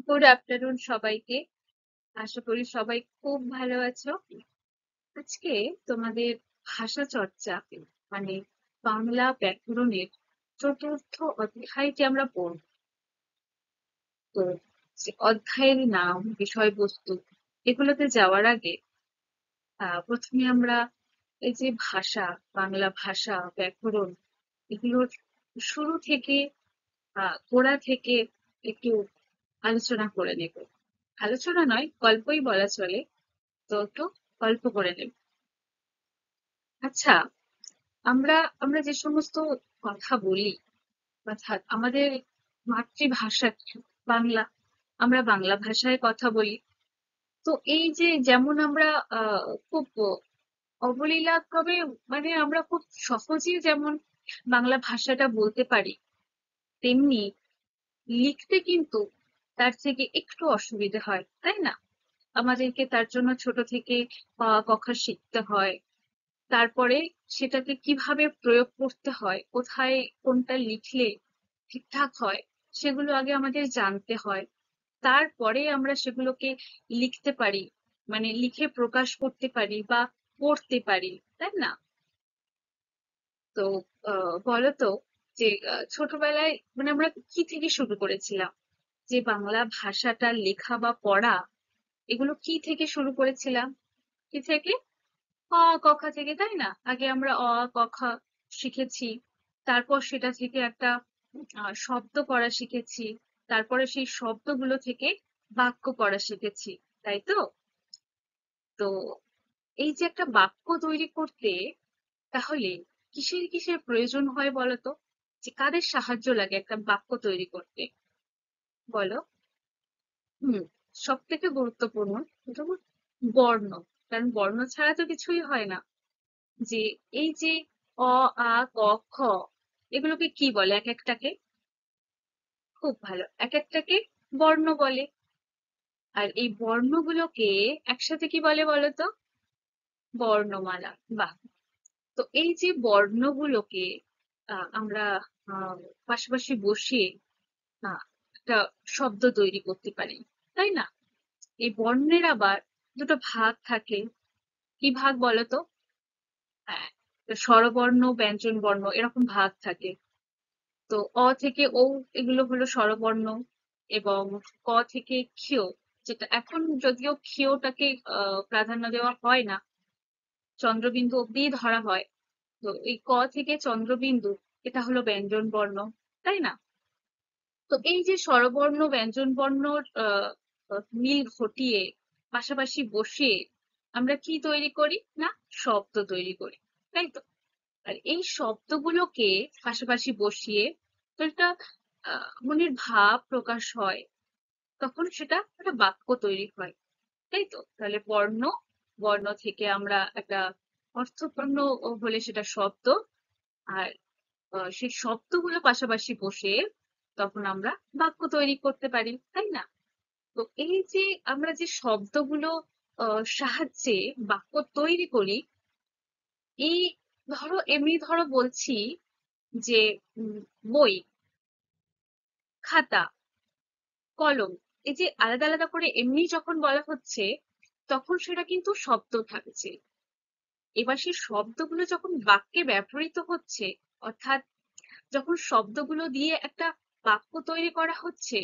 Good afternoon সবাইকে। আশা করি সবাই খুব ভালো আছো। আজকে তোমাদের ভাষা চর্চা মানে বাংলা ব্যাকরণের চতুর্থ অধ্যায়টি আমরা পড়ব। তো যে অধ্যায়ের নাম, বিষয়বস্তু এগুলোতে যাওয়ার আগে প্রথমে আমরা এই যে ভাষা, বাংলা ভাষা ব্যাকরণ এগুলোর শুরু থেকে গোড়া থেকে একটু আলোচনা করে নেব। আলোচনা নয়, গল্পই বলা চলে। তো একটু গল্প করে নেব। আচ্ছা, আমরা আমরা যে সমস্ত কথা বলি, অর্থাৎ আমাদের মাতৃভাষা বাংলা, আমরা বাংলা ভাষায় কথা বলি। তো এই যে যেমন আমরা খুব অবলীলাক্রমে, মানে আমরা খুব সহজেই যেমন বাংলা ভাষাটা বলতে পারি, তেমনি লিখতে কিন্তু তার থেকে একটু অসুবিধে হয়, তাই না? আমাদেরকে তার জন্য ছোট থেকে ক খ শিখতে হয়। তারপরে সেটাকে কিভাবে প্রয়োগ করতে হয়, কোথায় কোনটা লিখলে ঠিকঠাক হয়, সেগুলো আগে আমাদের জানতে হয়। তারপরে আমরা সেগুলোকে লিখতে পারি, মানে লিখে প্রকাশ করতে পারি বা পড়তে পারি, তাই না? তো বলতো যে ছোটবেলায় মানে আমরা কি থেকে শুরু করেছিলাম, যে বাংলা ভাষাটা লেখা বা পড়া, এগুলো কি থেকে শুরু করেছিলাম? কি থেকে? অ আ ক খ থেকে, তাই না? আগে আমরা অ আ ক খ শিখেছি। তারপর সেটা থেকে একটা শব্দ করা শিখেছি। তারপরে সেই শব্দগুলো থেকে বাক্য করা শিখেছি। তাই তো? তো এই যে একটা বাক্য তৈরি করতে তাহলে কিসের প্রয়োজন হয় বলতো? যে কাদের সাহায্য লাগে একটা বাক্য তৈরি করতে? বলো? হুম, সবথেকে গুরুত্বপূর্ণ এটা হলো বর্ণ। কারণ বর্ণ ছাড়া তো কিছুই হয় না। যে এই যে অ, আ, ক, খ এগুলোকে কি বলে এক একটাকে? খুব ভালো। এক একটাকে বর্ণ বলে। আর এই বর্ণগুলোকে একসাথে কি বলে বলতো? বর্ণমালা। বাহ! তো এই যে বর্ণগুলোকে আমরা আহ পাশাপাশি বসিয়ে একটা শব্দ তৈরি করতে পারি, তাই না? এই বর্ণের আবার দুটো ভাগ থাকে। কি ভাগ বলতো? হ্যাঁ, স্বরবর্ণ, ব্যঞ্জন বর্ণ এরকম ভাগ থাকে। তো অ থেকে ঔ এগুলো হলো স্বরবর্ণ, এবং ক থেকে ক্ষিয়, যেটা এখন যদিও ক্ষিয়টাকে প্রাধান্য দেওয়া হয় না, চন্দ্রবিন্দু অব্দি ধরা হয়। তো এই ক থেকে চন্দ্রবিন্দু এটা হলো ব্যঞ্জন বর্ণ, তাই না? তো এই যে স্বরবর্ণ ব্যঞ্জন বর্ণর মিল ঘটিয়ে পাশাপাশি বসিয়ে আমরা কি তৈরি করি না? শব্দ তৈরি করি, তাই তো? আর এই শব্দগুলোকে পাশাপাশি বসিয়ে তো একটা মনের ভাব প্রকাশ হয়, তখন সেটা একটা বাক্য তৈরি হয়, তাই তো? তাহলে বর্ণ, বর্ণ থেকে আমরা একটা অর্থপূর্ণ হলে সেটা শব্দ, আর সেই শব্দগুলো পাশাপাশি বসে তখন আমরা বাক্য তৈরি করতে পারি, তাই না? তো এই যে আমরা যে শব্দগুলো সাহায্যে বাক্য তৈরি করি, এই ধরো এমনি ধরো বলছি যে বই, খাতা, কলম, এই যে আলাদা আলাদা করে এমনি যখন বলা হচ্ছে, তখন সেটা কিন্তু শব্দ থাকছে। এবার সেই শব্দগুলো যখন বাক্যে ব্যবহৃত হচ্ছে, অর্থাৎ যখন শব্দগুলো দিয়ে একটা বাক্য তৈরি করা হচ্ছে,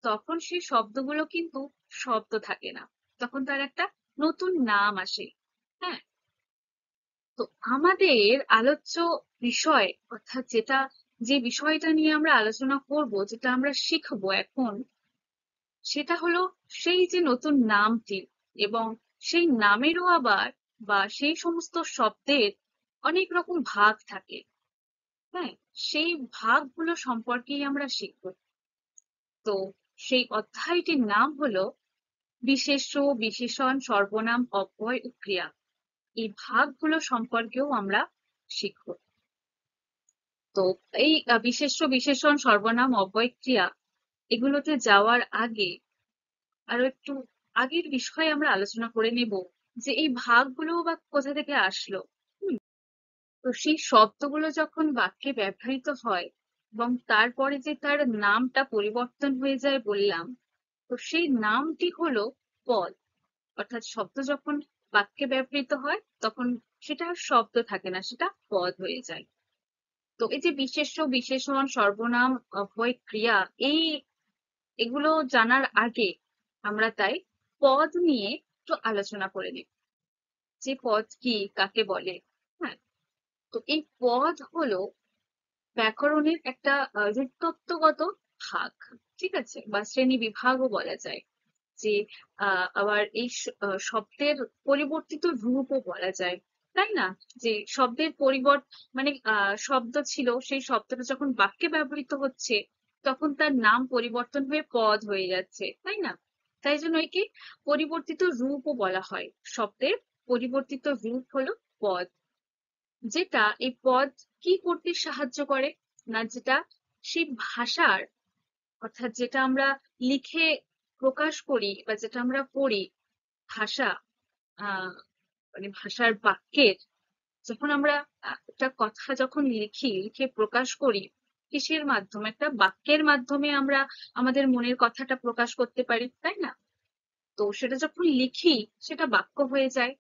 তখন সেই শব্দগুলো কিন্তু শব্দ থাকে না, তখন তার একটা নতুন নাম আসে। হ্যাঁ, তো আমাদের আলোচ্য বিষয়, অর্থাৎ যেটা, যে বিষয়টা নিয়ে আমরা আলোচনা করব, যেটা আমরা শিখবো এখন, সেটা হলো সেই যে নতুন নামটি, এবং সেই নামেরও আবার বা সেই সমস্ত শব্দের অনেক রকম ভাগ থাকে। হ্যাঁ, সেই ভাগগুলো সম্পর্কেই আমরা শিখব। তো সেই অধ্যায়টির নাম হলো বিশেষ্য, বিশেষণ, সর্বনাম, অব্যয় ও ক্রিয়া। এই ভাগগুলো সম্পর্কেও আমরা শিখব। তো এই বিশেষ্য, বিশেষণ, সর্বনাম, অব্যয়, ক্রিয়া এগুলোতে যাওয়ার আগে আরো একটু আগের বিষয়ে আমরা আলোচনা করে নেব, যে এই ভাগগুলো বা কোথা থেকে আসলো। হুম, তো সেই শব্দগুলো যখন বাক্যে ব্যবহৃত হয় এবং তারপরে যে তার নামটা পরিবর্তন হয়ে যায় বললাম, তো সেই নামটি হলো পদ। অর্থাৎ শব্দ যখন বাক্যে ব্যবহৃত হয় তখন সেটা আর শব্দ থাকে না, সেটা পদ হয়ে যায়। তো এই যে বিশেষ্য, বিশেষণ, সর্বনাম, অব্যয়, ক্রিয়া, এগুলো জানার আগে আমরা তাই পদ নিয়ে একটু আলোচনা করে নিই, যে পদ কি, কাকে বলে। হ্যাঁ, তো এই পদ হলো ব্যাকরণের একটা রূপতত্ত্বগত ভাগ, ঠিক আছে, বা শ্রেণী বিভাগও বলা যায়। যে আবার এই শব্দের পরিবর্তিত রূপও বলা যায়, তাই না? যে শব্দের মানে শব্দ ছিল, সেই শব্দটা যখন বাক্যে ব্যবহৃত হচ্ছে তখন তার নাম পরিবর্তন হয়ে পদ হয়ে যাচ্ছে, তাই না? তাই জন্য একে পরিবর্তিত রূপও বলা হয়। শব্দের পরিবর্তিত রূপ হলো পদ। যেটা এই পদ কি করতে সাহায্য করে না, যেটা সেই ভাষার, অর্থাৎ যেটা আমরা লিখে প্রকাশ করি বা যেটা আমরা পড়ি, ভাষা, আহ মানে ভাষার বাক্যের, যখন আমরা একটা কথা যখন লিখে প্রকাশ করি, কিসের মাধ্যমে? একটা বাক্যের মাধ্যমে আমরা আমাদের মনের কথাটা প্রকাশ করতে পারি, তাই না? তো সেটা যখন লিখি সেটা বাক্য হয়ে যায়।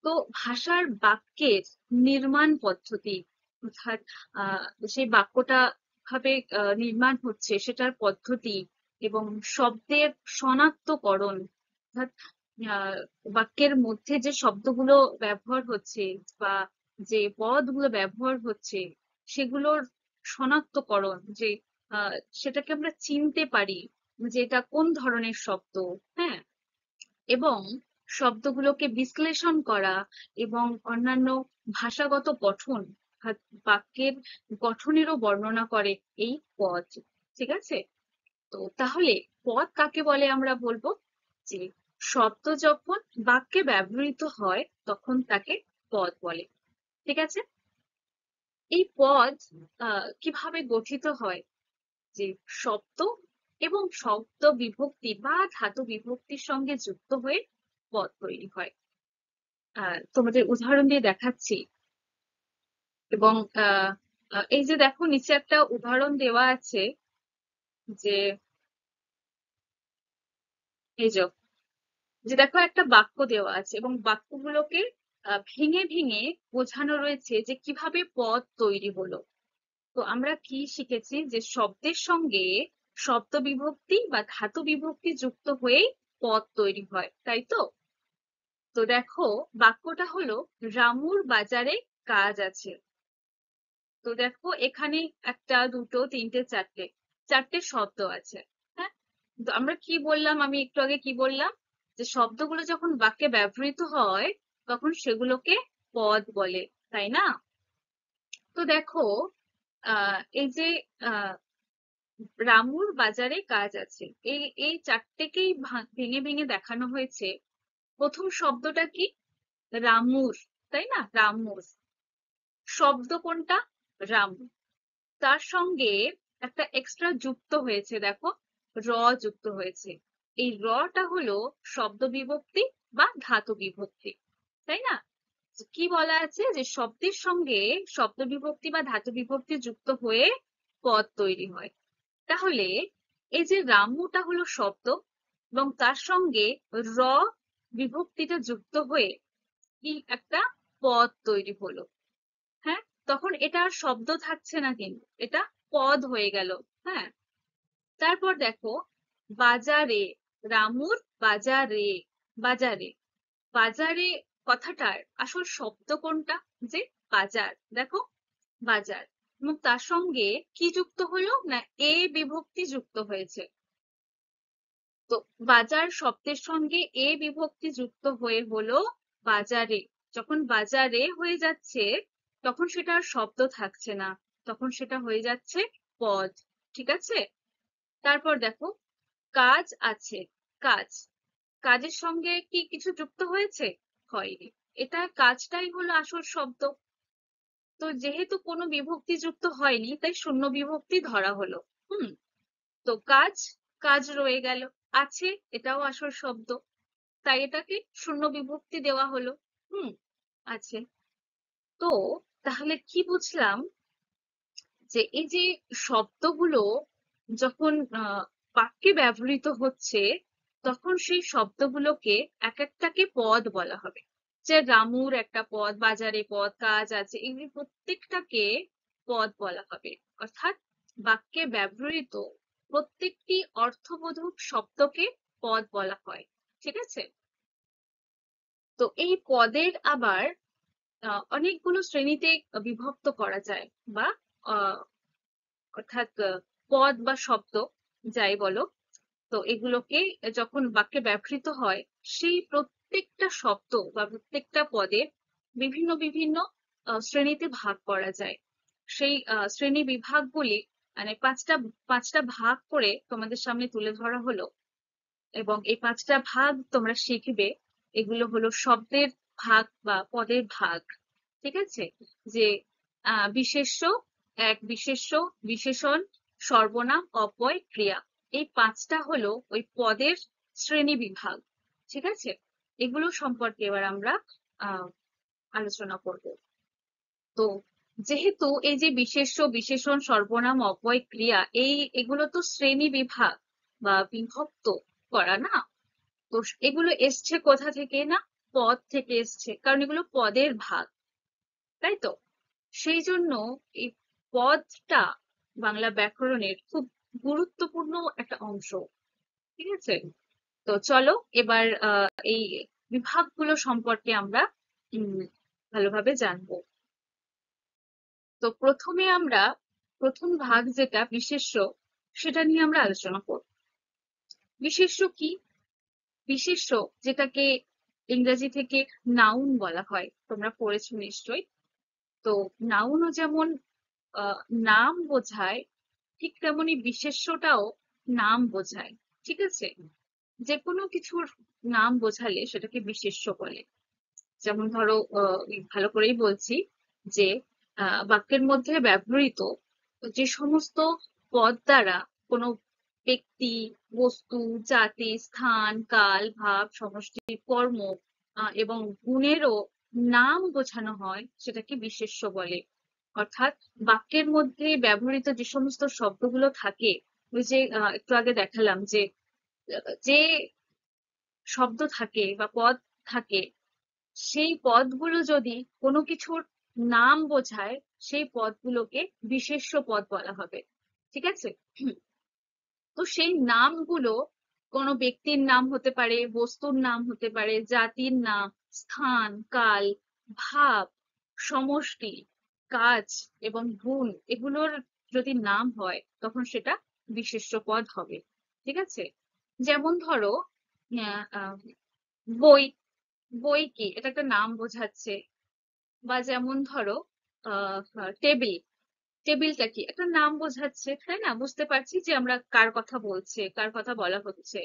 তো ভাষার বাক্যের নির্মাণ পদ্ধতি, অর্থাৎ আহ সেই বাক্যটা ভাবে নির্মাণ হচ্ছে সেটার পদ্ধতি, এবং শব্দের শনাক্তকরণ, অর্থাৎ আহ বাক্যের মধ্যে যে শব্দগুলো ব্যবহার হচ্ছে বা যে পদগুলো ব্যবহার হচ্ছে সেগুলোর শনাক্তকরণ, যে সেটাকে আমরা চিনতে পারি যে এটা কোন ধরনের শব্দ। হ্যাঁ, এবং শব্দগুলোকে বিশ্লেষণ করা এবং অন্যান্য ভাষাগত গঠন, বাক্যের গঠনেরও বর্ণনা করে এই পদ, ঠিক আছে? তো তাহলে পদ কাকে বলে আমরা বলবো, যে শব্দ যখন বাক্যে ব্যবহৃত হয় তখন তাকে পদ বলে, ঠিক আছে? এই পদ কিভাবে গঠিত হয়, যে শব্দ এবং শব্দ বিভক্তি বা ধাতু বিভক্তির সঙ্গে যুক্ত হয়ে পদ তৈরি হয়। তোমাদের উদাহরণ দিয়ে দেখাচ্ছি। এবং আহ এই যে দেখো নিচে একটা উদাহরণ দেওয়া আছে, যে এই যে দেখো একটা বাক্য দেওয়া আছে এবং বাক্যগুলোকে ভেঙে ভেঙে বোঝানো রয়েছে যে কিভাবে পদ তৈরি হলো। তো আমরা কি শিখেছি, যে শব্দের সঙ্গে শব্দ বিভক্তি বা ধাতু বিভক্তি যুক্ত হয়েই পদ তৈরি হয়, তাই তো? তো দেখো বাক্যটা হলো, রামুর বাজারে কাজ আছে। তো দেখো এখানে একটা, দুটো, তিনটে, চারটে শব্দ আছে। হ্যাঁ, তো আমরা কি বললাম, আমি একটু আগে কি বললাম, যে শব্দগুলো যখন বাক্যে ব্যবহৃত হয় তখন সেগুলোকে পদ বলে, তাই না? তো দেখো এই যে আহ রামুর বাজারে কাজ আছে, এই এই চারটেকেই ভেঙে ভেঙে দেখানো হয়েছে। প্রথম শব্দটা কি? রামুর, তাই না? রামুর শব্দ কোনটা? রাম। তার সঙ্গে একটা এক্সট্রা যুক্ত হয়েছে, দেখো র যুক্ত হয়েছে। এই রটা হলো শব্দ বিভক্তি বা ধাতু বিভক্তি, তাই না? কি বলা আছে, যে শব্দের সঙ্গে শব্দ বিভক্তি বা ধাতু বিভক্তি যুক্ত হয়ে পদ তৈরি হয়। তাহলে এই যে রামুটা হলো শব্দ এবং তার সঙ্গে র বিভক্তিটা যুক্ত হয়ে কি একটা পদ তৈরি হলো। হ্যাঁ, তখন এটা আর শব্দ থাকছে না, কিন্তু এটা পদ হয়ে গেল। হ্যাঁ, তারপর দেখো বাজারে, রামুর বাজারে, বাজারে, বাজারে কথাটার আসল শব্দ কোনটা? যে বাজার, দেখো বাজার, এবং তার সঙ্গে কি যুক্ত হলো না, এ বিভক্তি যুক্ত হয়েছে। তো বাজার শব্দের সঙ্গে এ বিভক্তি যুক্ত হয়ে হলো বাজারে। যখন বাজারে হয়ে যাচ্ছে তখন সেটা আর শব্দ থাকছে না, তখন সেটা হয়ে যাচ্ছে পদ, ঠিক আছে? তারপর দেখো কাজ আছে, কাজ, কাজের সঙ্গে কি কিছু যুক্ত হয়েছে? হয়নি, এটা কাজটাই হলো আসল শব্দ। তো যেহেতু কোনো বিভক্তি যুক্ত হয়নি তাই শূন্য বিভক্তি ধরা হলো। হুম, তো কাজ, কাজ রয়ে গেল। আছে, এটাও আসল শব্দ, তাই এটাকে শূন্য বিভক্তি দেওয়া হলো। হুম, আছে। তো তাহলে কি বুঝলাম, যে এই যে শব্দগুলো যখন বাক্যে ব্যবহৃত হচ্ছে, তখন সেই শব্দগুলোকে এক একটাকে পদ বলা হবে। যে রামুর একটা পদ, বাজারে পদ, কাজ আছে, এগুলি প্রত্যেকটাকে পদ বলা হবে। অর্থাৎ বাক্যে ব্যবহৃত প্রত্যেকটি অর্থবোধক শব্দকে পদ বলা হয়। ঠিক আছে? তো এই পদের আবার অনেকগুলো শ্রেণীতে বিভক্ত করা যায়, বা আহ, অর্থাৎ পদ বা শব্দ যাই বলো, তো এগুলোকে যখন বাক্যে ব্যবহৃত হয়, সেই প্রত্যেকটা শব্দ বা প্রত্যেকটা পদে বিভিন্ন বিভিন্ন শ্রেণীতে ভাগ করা যায়। সেই শ্রেণী বিভাগগুলি মানে পাঁচটা পাঁচটা ভাগ করে তোমাদের সামনে তুলে ধরা হলো, এবং এই পাঁচটা ভাগ তোমরা শিখবে। এগুলো হলো শব্দের ভাগ বা পদের ভাগ। ঠিক আছে? যে বিশেষ্য, এক বিশেষ্য, বিশেষণ, সর্বনাম, অব্যয়, ক্রিয়া, এই পাঁচটা হলো ওই পদের শ্রেণী বিভাগ। ঠিক আছে? এগুলো সম্পর্কে এবার আমরা আহ আলোচনা করব। তো যেহেতু এই যে বিশেষ্য, বিশেষণ, সর্বনাম, অব্যয়, ক্রিয়া, এগুলো তো শ্রেণী বিভাগ বা বিভক্ত করা না, তো এগুলো এসছে কোথা থেকে? না, পদ থেকে এসছে, কারণ এগুলো পদের ভাগ, তাই তো? সেই জন্য এই পদটা বাংলা ব্যাকরণের খুব গুরুত্বপূর্ণ একটা অংশ। ঠিক আছে? তো চলো এবার এই বিভাগগুলো সম্পর্কে আমরা উম ভালোভাবে জানবো। তো প্রথমে আমরা প্রথম ভাগ যেটা বিশেষ্য, সেটা নিয়ে আমরা আলোচনা করব। বিশেষ্য কি? বিশেষ্য, যেটাকে ইংরেজি থেকে নাউন বলা হয়, তোমরা পড়েছো নিশ্চয়ই। তো নাউনও যেমন নাম বোঝায়, ঠিক তেমনি বিশেষ্যটাও নাম বোঝায়। ঠিক আছে? যে কোনো কিছুর নাম বোঝালে সেটাকে বিশেষ্য বলে। যেমন ধরো, ভালো করেই বলছি যে বাক্যের মধ্যে ব্যবহৃত যে সমস্ত পদ দ্বারা কোনো ব্যক্তি, বস্তু, জাতি, স্থান, কাল, ভাব, সমষ্টি, কর্ম এবং গুণেরও নাম বোঝানো হয়, সেটাকে বিশেষ্য বলে। অর্থাৎ বাক্যের মধ্যে ব্যবহৃত যে সমস্ত শব্দগুলো থাকে, ওই যে একটু আগে দেখালাম যে যে শব্দ থাকে বা পদ থাকে, সেই পদগুলো যদি কোনো কিছুর নাম বোঝায়, সেই পদগুলোকে বিশেষ্য পদ বলা হবে। ঠিক আছে? তো সেই নামগুলো কোনো ব্যক্তির নাম হতে পারে, বস্তুর নাম হতে পারে, জাতির নাম, স্থান, কাল, ভাব, সমষ্টি, কাজ এবং গুণ, এগুলোর যদি নাম হয়, তখন সেটা বিশেষ্য পদ হবে। ঠিক আছে? যেমন ধরো, আহ, আহ, বই, বই কি? এটা একটা নাম বোঝাচ্ছে। বা যেমন ধরো, টেবিল, টেবিলটা কি? একটা নাম বোঝাচ্ছে, তাই না? বুঝতে পারছি যে আমরা কার কথা বলছে, কার কথা বলা হচ্ছে।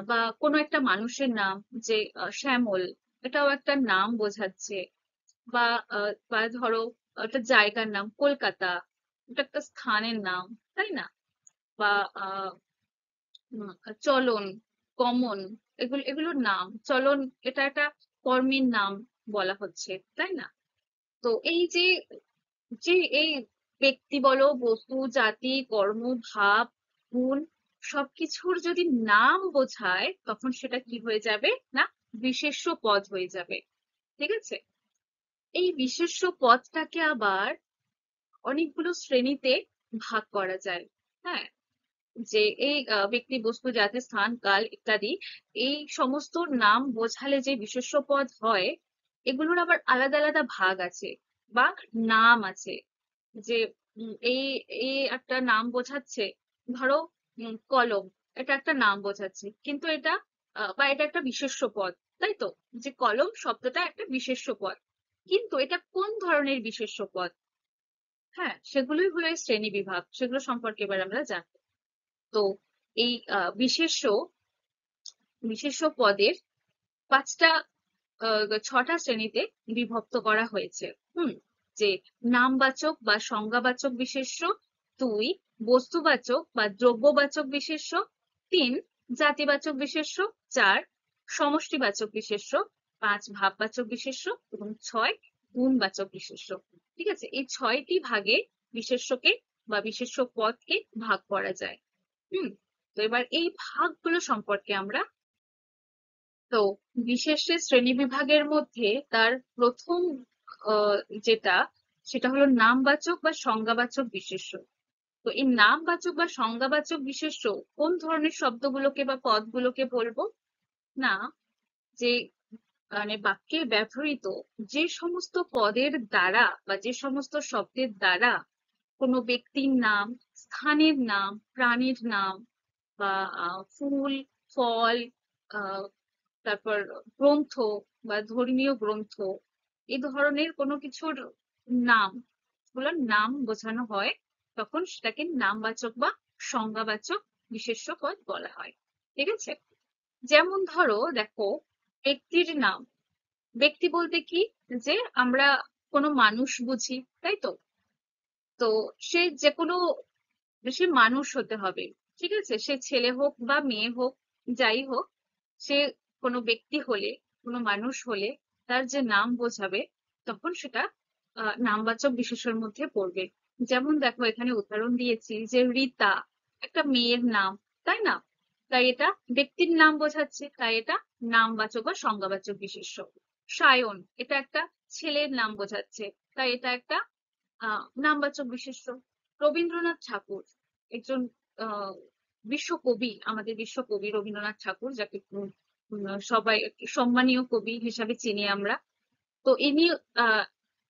বা কোনো একটা মানুষের নাম, যে শ্যামল, এটাও একটা নাম বোঝাচ্ছে। বা বা ধরো একটা জায়গার নাম কলকাতা, এটা একটা স্থানের নাম, তাই না? বা আহ উম, চলন, কমন, এগুলোর নাম। চলন, এটা একটা কর্মীর নাম বলা হচ্ছে, তাই না? তো এই যে যে এই ব্যক্তি বলো, বস্তু, জাতি, কর্ম, ভাব, গুণ, সবকিছুর যদি নাম বোঝায়, তখন সেটা কি হয়ে যাবে? না, বিশেষ্য পদ হয়ে যাবে। ঠিক আছে? এই বিশেষ্য পদটাকে আবার অনেকগুলো শ্রেণীতে ভাগ করা যায়। হ্যাঁ, যে এই ব্যক্তি, বস্তু, জাতি, স্থান, কাল ইত্যাদি, এই সমস্ত নাম বোঝালে যে বিশেষ্য পদ হয়, এগুলোর আবার আলাদা আলাদা ভাগ আছে বা নাম আছে। যে এই এই একটা নাম বোঝাচ্ছে, ধরো কলম, এটা একটা নাম বোঝাচ্ছে, কিন্তু এটা বা এটা একটা বিশেষ্য পদ, তাই তো? যে কলম শব্দটা একটা বিশেষ্য পদ, কিন্তু এটা কোন ধরনের বিশেষ্য পদ? হ্যাঁ, সেগুলোই হলো এই শ্রেণী বিভাগ, সেগুলো সম্পর্কে এবার আমরা জানবো। তো এই বিশেষ্য বিশেষ্য পদের পাঁচটা ছটা শ্রেণীতে বিভক্ত করা হয়েছে। যে নামবাচক বা সংজ্ঞাবাচক বিশেষ্য, 2 বস্তুবাচক বা দ্রব্যবাচক বিশেষ্য, 3 জাতিবাচক বিশেষ্য, 4 সমষ্টিবাচক বিশেষ্য, 5 ভাববাচক বিশেষ্য এবং 6 গুণবাচক বিশেষ্য। ঠিক আছে? এই 6টি ভাগে বিশেষ্যকে বা বিশেষ্য পদকে ভাগ করা যায়। হুম। তো এবার এই ভাগগুলো সম্পর্কে আমরা, তো বিশেষ্যের শ্রেণীবিভাগের মধ্যে তার প্রথম আহ, যেটা, সেটা হলো নামবাচক বা সংজ্ঞাবাচক বিশেষ্য। তো এই নামবাচক বা সংজ্ঞাবাচক বিশেষ্য কোন ধরনের শব্দগুলোকে বা পদগুলোকে বলবো? না, যে মানে বাক্যে ব্যবহৃত যে সমস্ত পদের দ্বারা বা যে সমস্ত শব্দের দ্বারা কোনো ব্যক্তির নাম, স্থানের নাম, প্রাণীর নাম বা ফুল, ফল, আহ তারপর গ্রন্থ বা ধর্মীয় গ্রন্থ, এই ধরনের কোনো কিছুর নাম গুলোর নাম বোঝানো হয়, তখন সেটাকে নামবাচক বা সংজ্ঞাবাচক বিশেষ্য পদ বলা হয়। ঠিক আছে? যেমন ধরো দেখো, ব্যক্তির নাম। ব্যক্তি বলতে কি, যে আমরা কোনো মানুষ বুঝি, তাই তো? তো সে যে কোনো, সে মানুষ হতে হবে। ঠিক আছে? সে ছেলে হোক বা মেয়ে হোক, যাই হোক, সে কোনো ব্যক্তি হলে, কোনো মানুষ হলে তার যে নাম বোঝাবে, তখন সেটা নামবাচক বিশেষ্যের মধ্যে পড়বে। যেমন দেখো, এখানে উদাহরণ দিয়েছি যে রীতা একটা মেয়ের নাম, তাই না? তাই এটা ব্যক্তির নাম বোঝাচ্ছে, তাই এটা নামবাচক বা সংজ্ঞাবাচক বিশেষ্য। সায়ন এটা একটা ছেলের নাম বোঝাচ্ছে, তাই এটা একটা নামবাচক বিশেষ্য। রবীন্দ্রনাথ ঠাকুর একজন আহ বিশ্বকবি, আমাদের বিশ্বকবি রবীন্দ্রনাথ ঠাকুর, যাকে সবাই সম্মানীয় কবি হিসাবে চিনি আমরা। তো ইনি আহ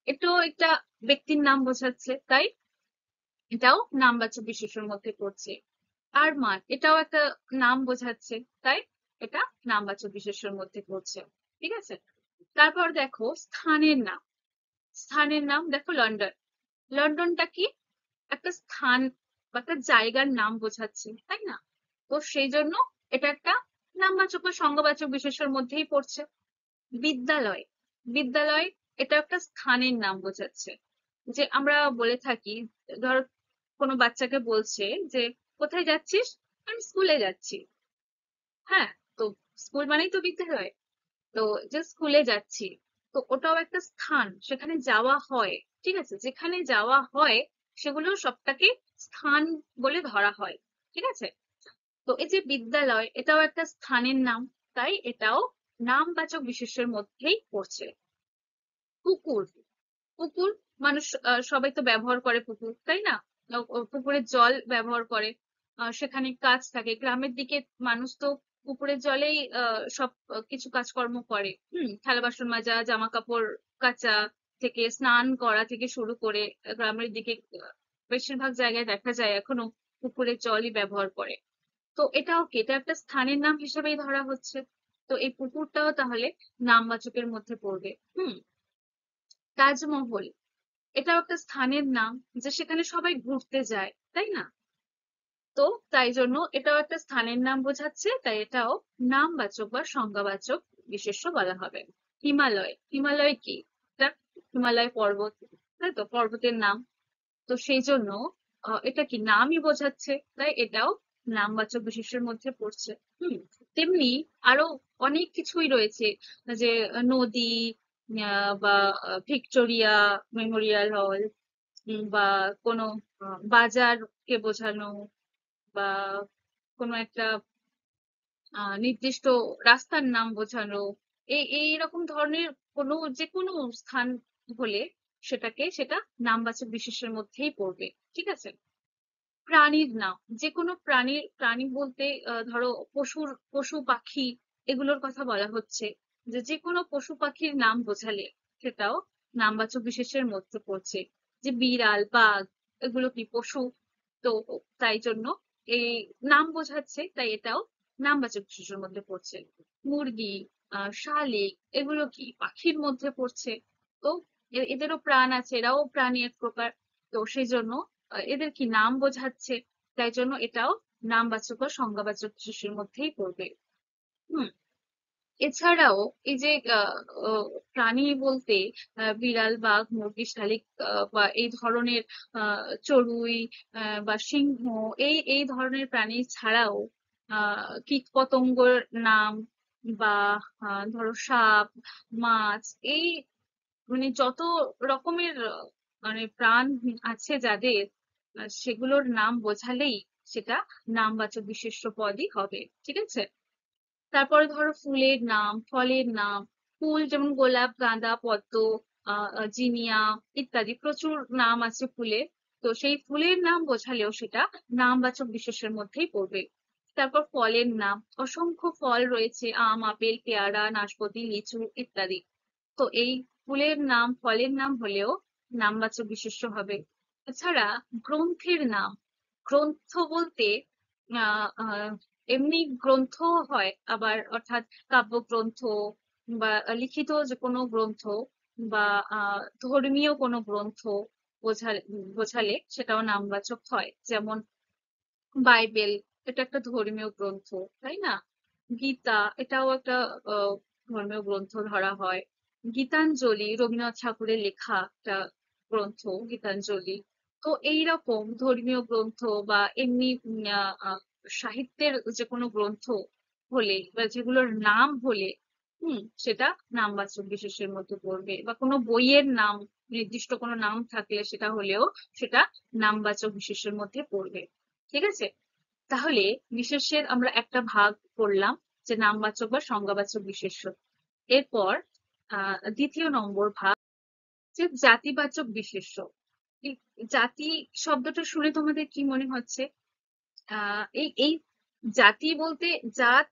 এটাও একটা ব্যক্তির নাম বোঝাচ্ছে, তাই এটাও নামবাচক বিশেষ্যের মধ্যে পড়ছে। আরমান এটাও একটা নাম বোঝাচ্ছে, তাই এটা নামবাচক বিশেষ্যের মধ্যে পড়ছে। ঠিক আছে? তারপর দেখো স্থানের নাম। স্থানের নাম দেখো, লন্ডন। লন্ডনটা কি, একটা স্থান বা একটা জায়গার নাম বোঝাচ্ছে, তাই না? তো সেই জন্য এটা একটা নামবাচক বা সংজ্ঞাবাচক বিশেষ্যের মধ্যেই পড়ছে। বিদ্যালয়। বিদ্যালয় এটা একটা স্থানের নাম বোঝাচ্ছে। যে আমরা বলে থাকি, ধর কোনো বাচ্চাকে বলছে যে কোথায় যাচ্ছিস, আমি স্কুলে যাচ্ছি। হ্যাঁ, তো স্কুল মানেই তো বিদ্যালয়। তো যে স্কুলে যাচ্ছি, তো ওটাও একটা স্থান, সেখানে যাওয়া হয়। ঠিক আছে? যেখানে যাওয়া হয় সেগুলো সবটাকে স্থান বলে ধরা হয়। ঠিক আছে? তো এই যে বিদ্যালয়, এটাও একটা স্থানের নাম, তাই এটাও নামবাচক বিশেষ্যের মধ্যেই পড়ছে। পুকুর। পুকুর, মানুষ সবাই তো ব্যবহার করে পুকুর, তাই না? পুকুরের জল ব্যবহার করে, সেখানে কাজ থাকে। গ্রামের দিকে মানুষ তো পুকুরের জলেই সব কিছু কাজকর্ম করে। থালা বাসন মাজা, জামা কাপড় কাচা থেকে স্নান করা থেকে শুরু করে, গ্রামের দিকে বেশিরভাগ জায়গায় দেখা যায় এখনো পুকুরের জলই ব্যবহার করে। তো এটাও কি, এটা একটা স্থানের নাম হিসেবেই ধরা হচ্ছে। তো এই পুকুরটাও তাহলে নামবাচকের মধ্যে পড়বে। তাজমহল এটাও একটা স্থানের নাম, যে সেখানে সবাই ঘুরতে যায়, তাই না? তো তাই জন্য এটাও একটা স্থানের নাম বোঝাচ্ছে, তাই এটাও নামবাচক বা সংজ্ঞাবাচক বিশেষ্য বলা হবে। হিমালয়। হিমালয় কি, এটা হিমালয় পর্বত, তাই তো, পর্বতের নাম। তো সেই জন্য এটা কি নামই বোঝাচ্ছে, তাই এটাও নামবাচক বিশেষ্যের মধ্যে পড়ছে। হুম। তেমনি আরো অনেক কিছুই রয়েছে, যে নদী, বা ভিক্টোরিয়া মেমোরিয়াল হল, বা কোনো বাজারকে বোঝানো, বা কোনো একটা নির্দিষ্ট রাস্তার নাম বোঝানো, এইরকম ধরনের কোনো যে কোনো স্থান হলে সেটা নামবাচক বিশেষ্যের মধ্যেই পড়বে। ঠিক আছে? প্রাণীর নাম, যে কোনো প্রাণী বলতে ধরো পশু পাখি, এগুলোর কথা বলা হচ্ছে, যে যে কোনো পশু পাখির নাম বোঝালে সেটাও নামবাচক বিশেষ্যের মধ্যে পড়ছে। যে বিড়াল, বাঘ, এগুলো কি পশু? তো তাই জন্য এই নাম বোঝাচ্ছে, তাই এটাও নামবাচক বিশেষ্যের মধ্যে পড়ছে। মুরগি, শালিক, এগুলো কি পাখির মধ্যে পড়ছে। তো এদেরও প্রাণ আছে, এরাও প্রাণী এক প্রকার। তো সেই জন্য এদের কি নাম বোঝাচ্ছে, তাই জন্য এটাও নামবাচক ও সংজ্ঞাবাচক বিশেষ্যের মধ্যেই পড়বে। হুম। এছাড়াও এই যে আহ, আহ, প্রাণী বলতে বিড়াল, বাঘ, মুরগি, শালিক, বা এই ধরনের চড়ুই, বা সিংহ, এই এই ধরনের প্রাণী ছাড়াও কীট পতঙ্গের নাম, বা ধরো সাপ, মাছ, এই মানে যত রকমের মানে প্রাণ আছে যাদের, সেগুলোর নাম বোঝালেই সেটা নামবাচক বিশেষ্য পদই হবে। ঠিক আছে? তারপরে ধরো ফুলের নাম, ফলের নাম। ফুল যেমন গোলাপ, গাঁদা, পদ্ম, জিনিয়া ইত্যাদি প্রচুর নাম আছে ফুলের। তো সেই ফুলের নাম বোঝালেও সেটা নামবাচক বিশেষ্যের মধ্যেই পড়বে। তারপর ফলের নাম, অসংখ্য ফল রয়েছে, আম, আপেল, পেয়ারা, নাশপাতি, লিচু ইত্যাদি। তো এই ফুলের নাম, ফলের নাম হলেও নামবাচক বিশেষ্য হবে। এছাড়া গ্রন্থের নাম, গ্রন্থ বলতে আহ আহ, এমনি গ্রন্থ হয়, আবার অর্থাৎ কাব্যগ্রন্থ বা লিখিত যে কোনো গ্রন্থ বা ধর্মীয় কোনো গ্রন্থ বোঝালে বোঝালে সেটাও নামবাচক হয়। যেমন বাইবেল, এটা একটা ধর্মীয় গ্রন্থ, তাই না? গীতা, এটাও একটা আহ, ধর্মীয় গ্রন্থ ধরা হয়। গীতাঞ্জলি রবীন্দ্রনাথ ঠাকুরের লেখা একটা গ্রন্থ, গীতাঞ্জলি। তো এইরকম ধর্মীয় গ্রন্থ বা এমনি সাহিত্যের যে কোনো গ্রন্থ হলে বা যেগুলোর নাম হলে সেটা নামবাচক বিশেষের মধ্যে পড়বে। বা কোনো বইয়ের নাম, নির্দিষ্ট কোনো নাম থাকলে সেটা হলেও সেটা নামবাচক বিশেষের মধ্যে পড়বে। ঠিক আছে? তাহলে বিশেষ্যের আমরা একটা ভাগ করলাম, যে নামবাচক বা সংজ্ঞাবাচক বিশেষ্য। এরপর দ্বিতীয় নম্বর ভাগ, যে জাতিবাচক বিশেষ্য। এই জাতি শব্দটা শুনে তোমাদের কি মনে হচ্ছে? এই এই জাতি বলতে জাত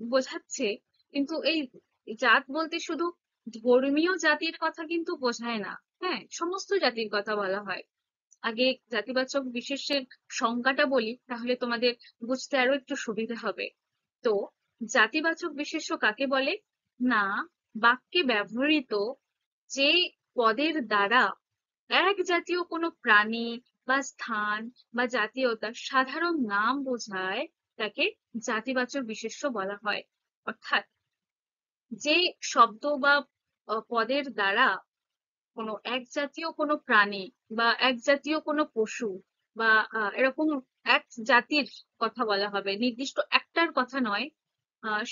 বোঝাচ্ছে, কিন্তু এই জাত বলতে শুধু ধর্মীয় জাতির কথা কিন্তু বোঝায় না। হ্যাঁ, সমস্ত জাতির কথা বলা হয়। আগে জাতিবাচক বিশেষ্যের সংজ্ঞাটা বলি, তাহলে তোমাদের বুঝতে আরো একটু সুবিধা হবে। তো জাতিবাচক বিশেষ্য কাকে বলে? না, বাক্যে ব্যবহৃত যে পদের দ্বারা এক জাতীয় কোনো প্রাণী বা স্থান বা জাতীয়তার সাধারণ নাম বোঝায়, তাকে জাতিবাচক বিশেষ্য বলা হয়। অর্থাৎ যে শব্দ বা পদের দ্বারা কোনো এক জাতীয় কোনো প্রাণী বা এক জাতীয় কোনো পশু বা এরকম এক জাতির কথা বলা হবে, নির্দিষ্ট একটার কথা নয়,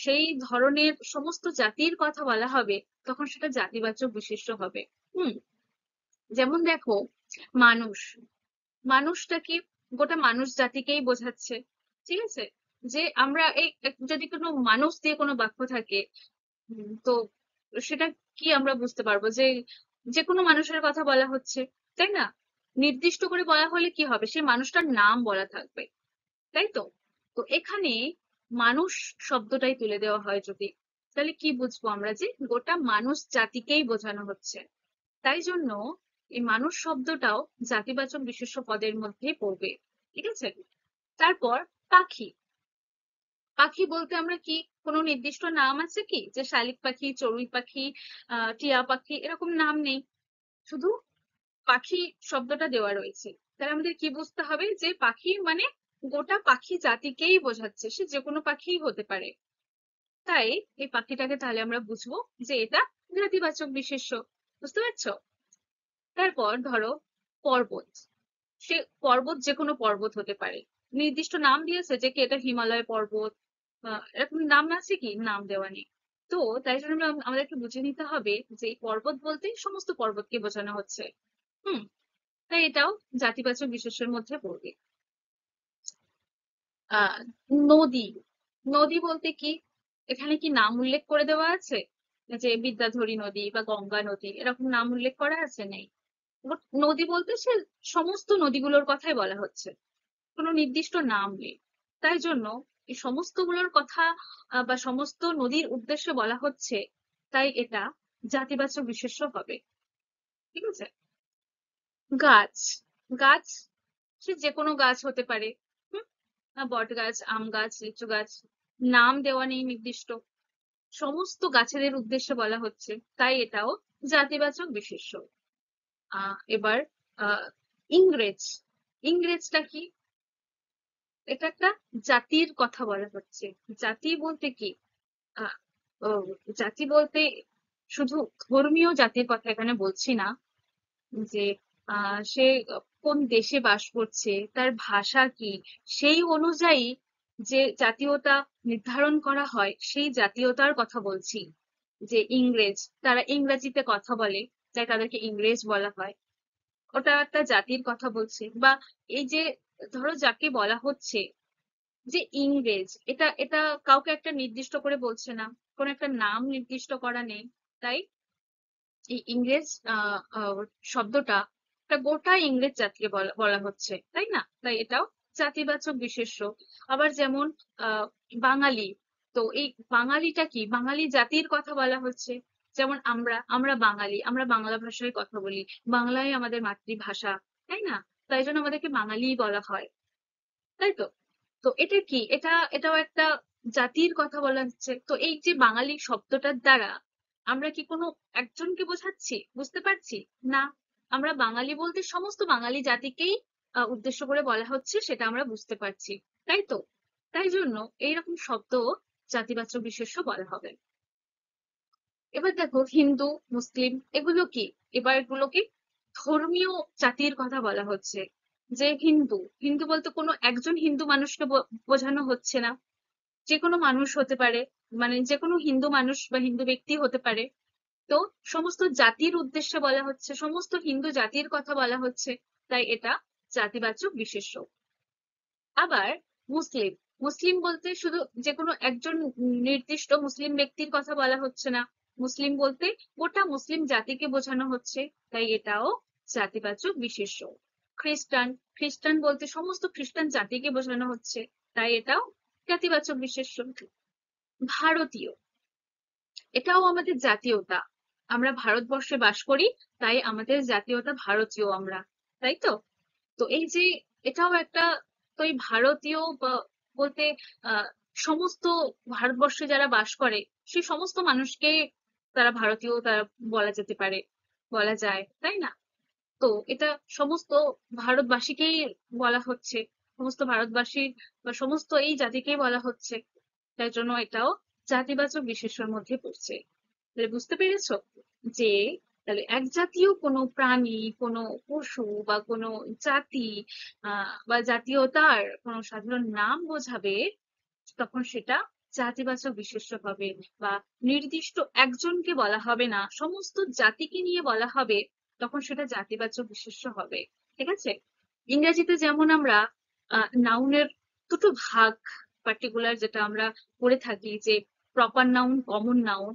সেই ধরনের সমস্ত জাতির কথা বলা হবে, তখন সেটা জাতিবাচক বিশেষ্য হবে। হুম। যেমন দেখো, মানুষ, মানুষটা কি গোটা মানুষ জাতিকেই বোঝাচ্ছে। ঠিক আছে? যে আমরা যদি কোনো মানুষ দিয়ে কোনো বাক্য থাকে, তো সেটা কি আমরা বুঝতে পারবো যে যে কোনো মানুষের কথা বলা হচ্ছে, তাই না? নির্দিষ্ট করে বলা হলে কি হবে, সেই মানুষটার নাম বলা থাকবে, তাই তো? তো এখানে মানুষ শব্দটাই তুলে দেওয়া হয় যদি, তাহলে কি বুঝবো আমরা, যে গোটা মানুষ জাতিকেই বোঝানো হচ্ছে। তাই জন্য এই মানুষ শব্দটাও জাতিবাচক বিশেষ্য পদের মধ্যে পড়বে। ঠিক আছে? তারপর পাখি, পাখি বলতে আমরা কি কোনো নির্দিষ্ট নাম আছে কি, যে শালিক পাখি, চড়ুই পাখি, টিয়া পাখি, এরকম নাম নেই, শুধু পাখি শব্দটা দেওয়া রয়েছে। তাহলে আমাদের কি বুঝতে হবে, যে পাখি মানে গোটা পাখি জাতিকেই বোঝাচ্ছে, সে যে কোনো পাখিই হতে পারে। তাই এই পাখিটাকে তাহলে আমরা বুঝবো যে এটা জাতিবাচক বিশেষ্য। বুঝতে পারছো? তারপর ধরো পর্বত, সে পর্বত যে কোনো পর্বত হতে পারে, নির্দিষ্ট নাম দিয়েছে যে কি এটা হিমালয় পর্বত, এরকম নাম আছে কি? নাম দেওয়া নেই। তো তাই জন্য আমাদেরকে বুঝে নিতে হবে যে এই পর্বত বলতে সমস্ত পর্বতকে বোঝানো হচ্ছে। হুম। তাই এটাও জাতিবাচক বিশেষ্যের মধ্যে পড়বে। আহ নদী, নদী বলতে কি, এখানে কি নাম উল্লেখ করে দেওয়া আছে, যে বিদ্যাধরী নদী বা গঙ্গা নদী, এরকম নাম উল্লেখ করা আছে? নেই। নদী বলতে সে সমস্ত নদীগুলোর কথাই বলা হচ্ছে, কোনো নির্দিষ্ট নাম নেই। তাই জন্য এই সমস্তগুলোর কথা বা সমস্ত নদীর উদ্দেশ্যে বলা হচ্ছে, তাই এটা জাতিবাচক বিশেষ্য হবে। ঠিক আছে? গাছ, গাছ সে যে কোনো গাছ হতে পারে। হুম। বট গাছ, আম গাছ, লিচু গাছ, নাম দেওয়া নেই নির্দিষ্ট, সমস্ত গাছেদের উদ্দেশ্যে বলা হচ্ছে, তাই এটাও জাতিবাচক বিশেষ্য। এবার আহ ইংরেজ, ইংরেজটা কি? এটা একটা জাতির কথা বলা হচ্ছে। জাতি বলতে কি, আহ ও, জাতি বলতে শুধু ধর্মীয় জাতির কথা এখানে বলছি না, যে সে কোন দেশে বাস করছে, তার ভাষা কি, সেই অনুযায়ী যে জাতীয়তা নির্ধারণ করা হয়, সেই জাতীয়তার কথা বলছি। যে ইংরেজ, তারা ইংরেজিতে কথা বলে, তাই তাদেরকে ইংরেজ বলা হয়, ওটা একটা জাতির কথা বলছে। বা এই যে ধরো যাকে বলা হচ্ছে যে ইংরেজ, এটা এটা কাউকে একটা নির্দিষ্ট করে বলছে না, কোন একটা নাম নির্দিষ্ট করা নেই, তাই এই ইংরেজ শব্দটা একটা গোটা ইংরেজ জাতিকে বলা বলা হচ্ছে, তাই না? তাই এটাও জাতিবাচক বিশেষ্য। আবার যেমন আহ বাঙালি, তো এই বাঙালিটা কি, বাঙালি জাতির কথা বলা হচ্ছে। যেমন আমরা আমরা বাঙালি, আমরা বাংলা ভাষায় কথা বলি, বাংলাই আমাদের মাতৃভাষা, তাই না? তাই জন্য আমাদেরকে বাঙালি বলা হয়, তাই তো? তো এটা কি, এটাও একটা জাতির কথা বলা হচ্ছে। তো এই যে বাঙালি শব্দটার দ্বারা আমরা কি কোনো একজনকে বোঝাচ্ছি, বুঝতে পারছি? না, আমরা বাঙালি বলতে সমস্ত বাঙালি জাতিকেই উদ্দেশ্য করে বলা হচ্ছে, সেটা আমরা বুঝতে পারছি, তাই তো? তাই জন্য এইরকম শব্দ জাতিবাচক বিশেষ্য বলা হবে। এবার দেখো হিন্দু, মুসলিম, এগুলো কি, এবার এগুলোকে ধর্মীয় জাতির কথা বলা হচ্ছে। যে হিন্দু, হিন্দু বলতে কোনো একজন হিন্দু মানুষকে বোঝানো হচ্ছে না, যে কোনো মানুষ হতে পারে, মানে যে কোনো হিন্দু মানুষ বা হিন্দু ব্যক্তি হতে পারে। তো সমস্ত জাতির উদ্দেশ্যে বলা হচ্ছে, সমস্ত হিন্দু জাতির কথা বলা হচ্ছে, তাই এটা জাতিবাচক বিশেষ্য। আবার মুসলিম, মুসলিম বলতে শুধু যে কোনো একজন নির্দিষ্ট মুসলিম ব্যক্তির কথা বলা হচ্ছে না, মুসলিম বলতে গোটা মুসলিম জাতিকে বোঝানো হচ্ছে, তাই এটাও জাতিবাচক বিশেষ্য। খ্রিস্টান, খ্রিস্টান বলতে সমস্ত খ্রিস্টান জাতিকে বোঝানো হচ্ছে, তাই এটাও জাতিবাচক বিশেষ্য। ভারতীয়, এটাও আমাদের জাতীয়তা, আমরা ভারতবর্ষে বাস করি, তাই আমাদের জাতীয়তা ভারতীয় আমরা, তাই তো? তো এই যে এটাও একটা, তো এই ভারতীয় বলতে আহ সমস্ত ভারতবর্ষে যারা বাস করে সেই সমস্ত মানুষকে তারা ভারতীয়, তারা বলা যেতে পারে, বলা যায়, তাই না? তো এটা সমস্ত ভারতবাসীকেই বলা হচ্ছে, সমস্ত ভারতবাসী বা সমস্ত এই জাতিকেই বলা হচ্ছে, তাই জন্য এটাও জাতিবাচক বিশেষ্যের মধ্যে পড়ছে। তাহলে বুঝতে পেরেছো যে তাহলে এক জাতীয় কোনো প্রাণী, কোনো পশু বা কোনো জাতি বা জাতীয়তার কোনো সাধারণ নাম বোঝাবে, তখন সেটা জাতিবাচক বিশেষ্য হবে। বা নির্দিষ্ট একজনকে বলা হবে না, সমস্ত জাতিকে নিয়ে বলা হবে, তখন সেটা জাতিবাচক বিশেষ্য হবে। ঠিক আছে? ইংরেজিতে যেমন আমরা নাউনের দুটো ভাগ পার্টিকুলার যেটা আমরা করে থাকি, যে প্রপার নাউন, কমন নাউন,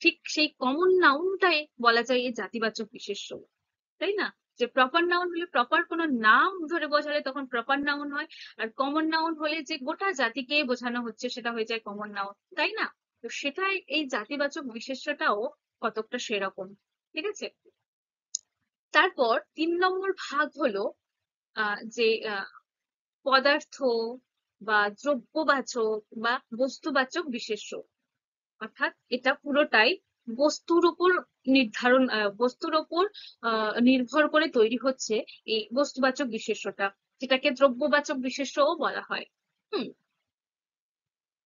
ঠিক সেই কমন নাউনটাই বলা যায় এই জাতিবাচক বিশেষ্য, তাই না? যে প্রপার নাউন হলে প্রপার কোনো নাম ধরে বোঝালে তখন প্রপার নাউন হয়, আর কমন নাউন হলে যে গোটা জাতিকে বোঝানো হচ্ছে সেটা হয়ে যায় কমন নাউন, তাই না? তো সেটাই এই জাতিবাচক বিশেষ্যটাও কতকটা সেরকম। ঠিক আছে? তারপর 3 নম্বর ভাগ হলো যে পদার্থ বা দ্রব্যবাচক বা বস্তুবাচক বিশেষ্য। অর্থাৎ এটা পুরোটাই বস্তুর উপর নির্ধারণ, বস্তুর উপর নির্ভর করে তৈরি হচ্ছে এই বস্তুবাচক বিশেষ্যটা, যেটাকে দ্রব্যবাচক বিশেষ্যও বলা হয়। হুম।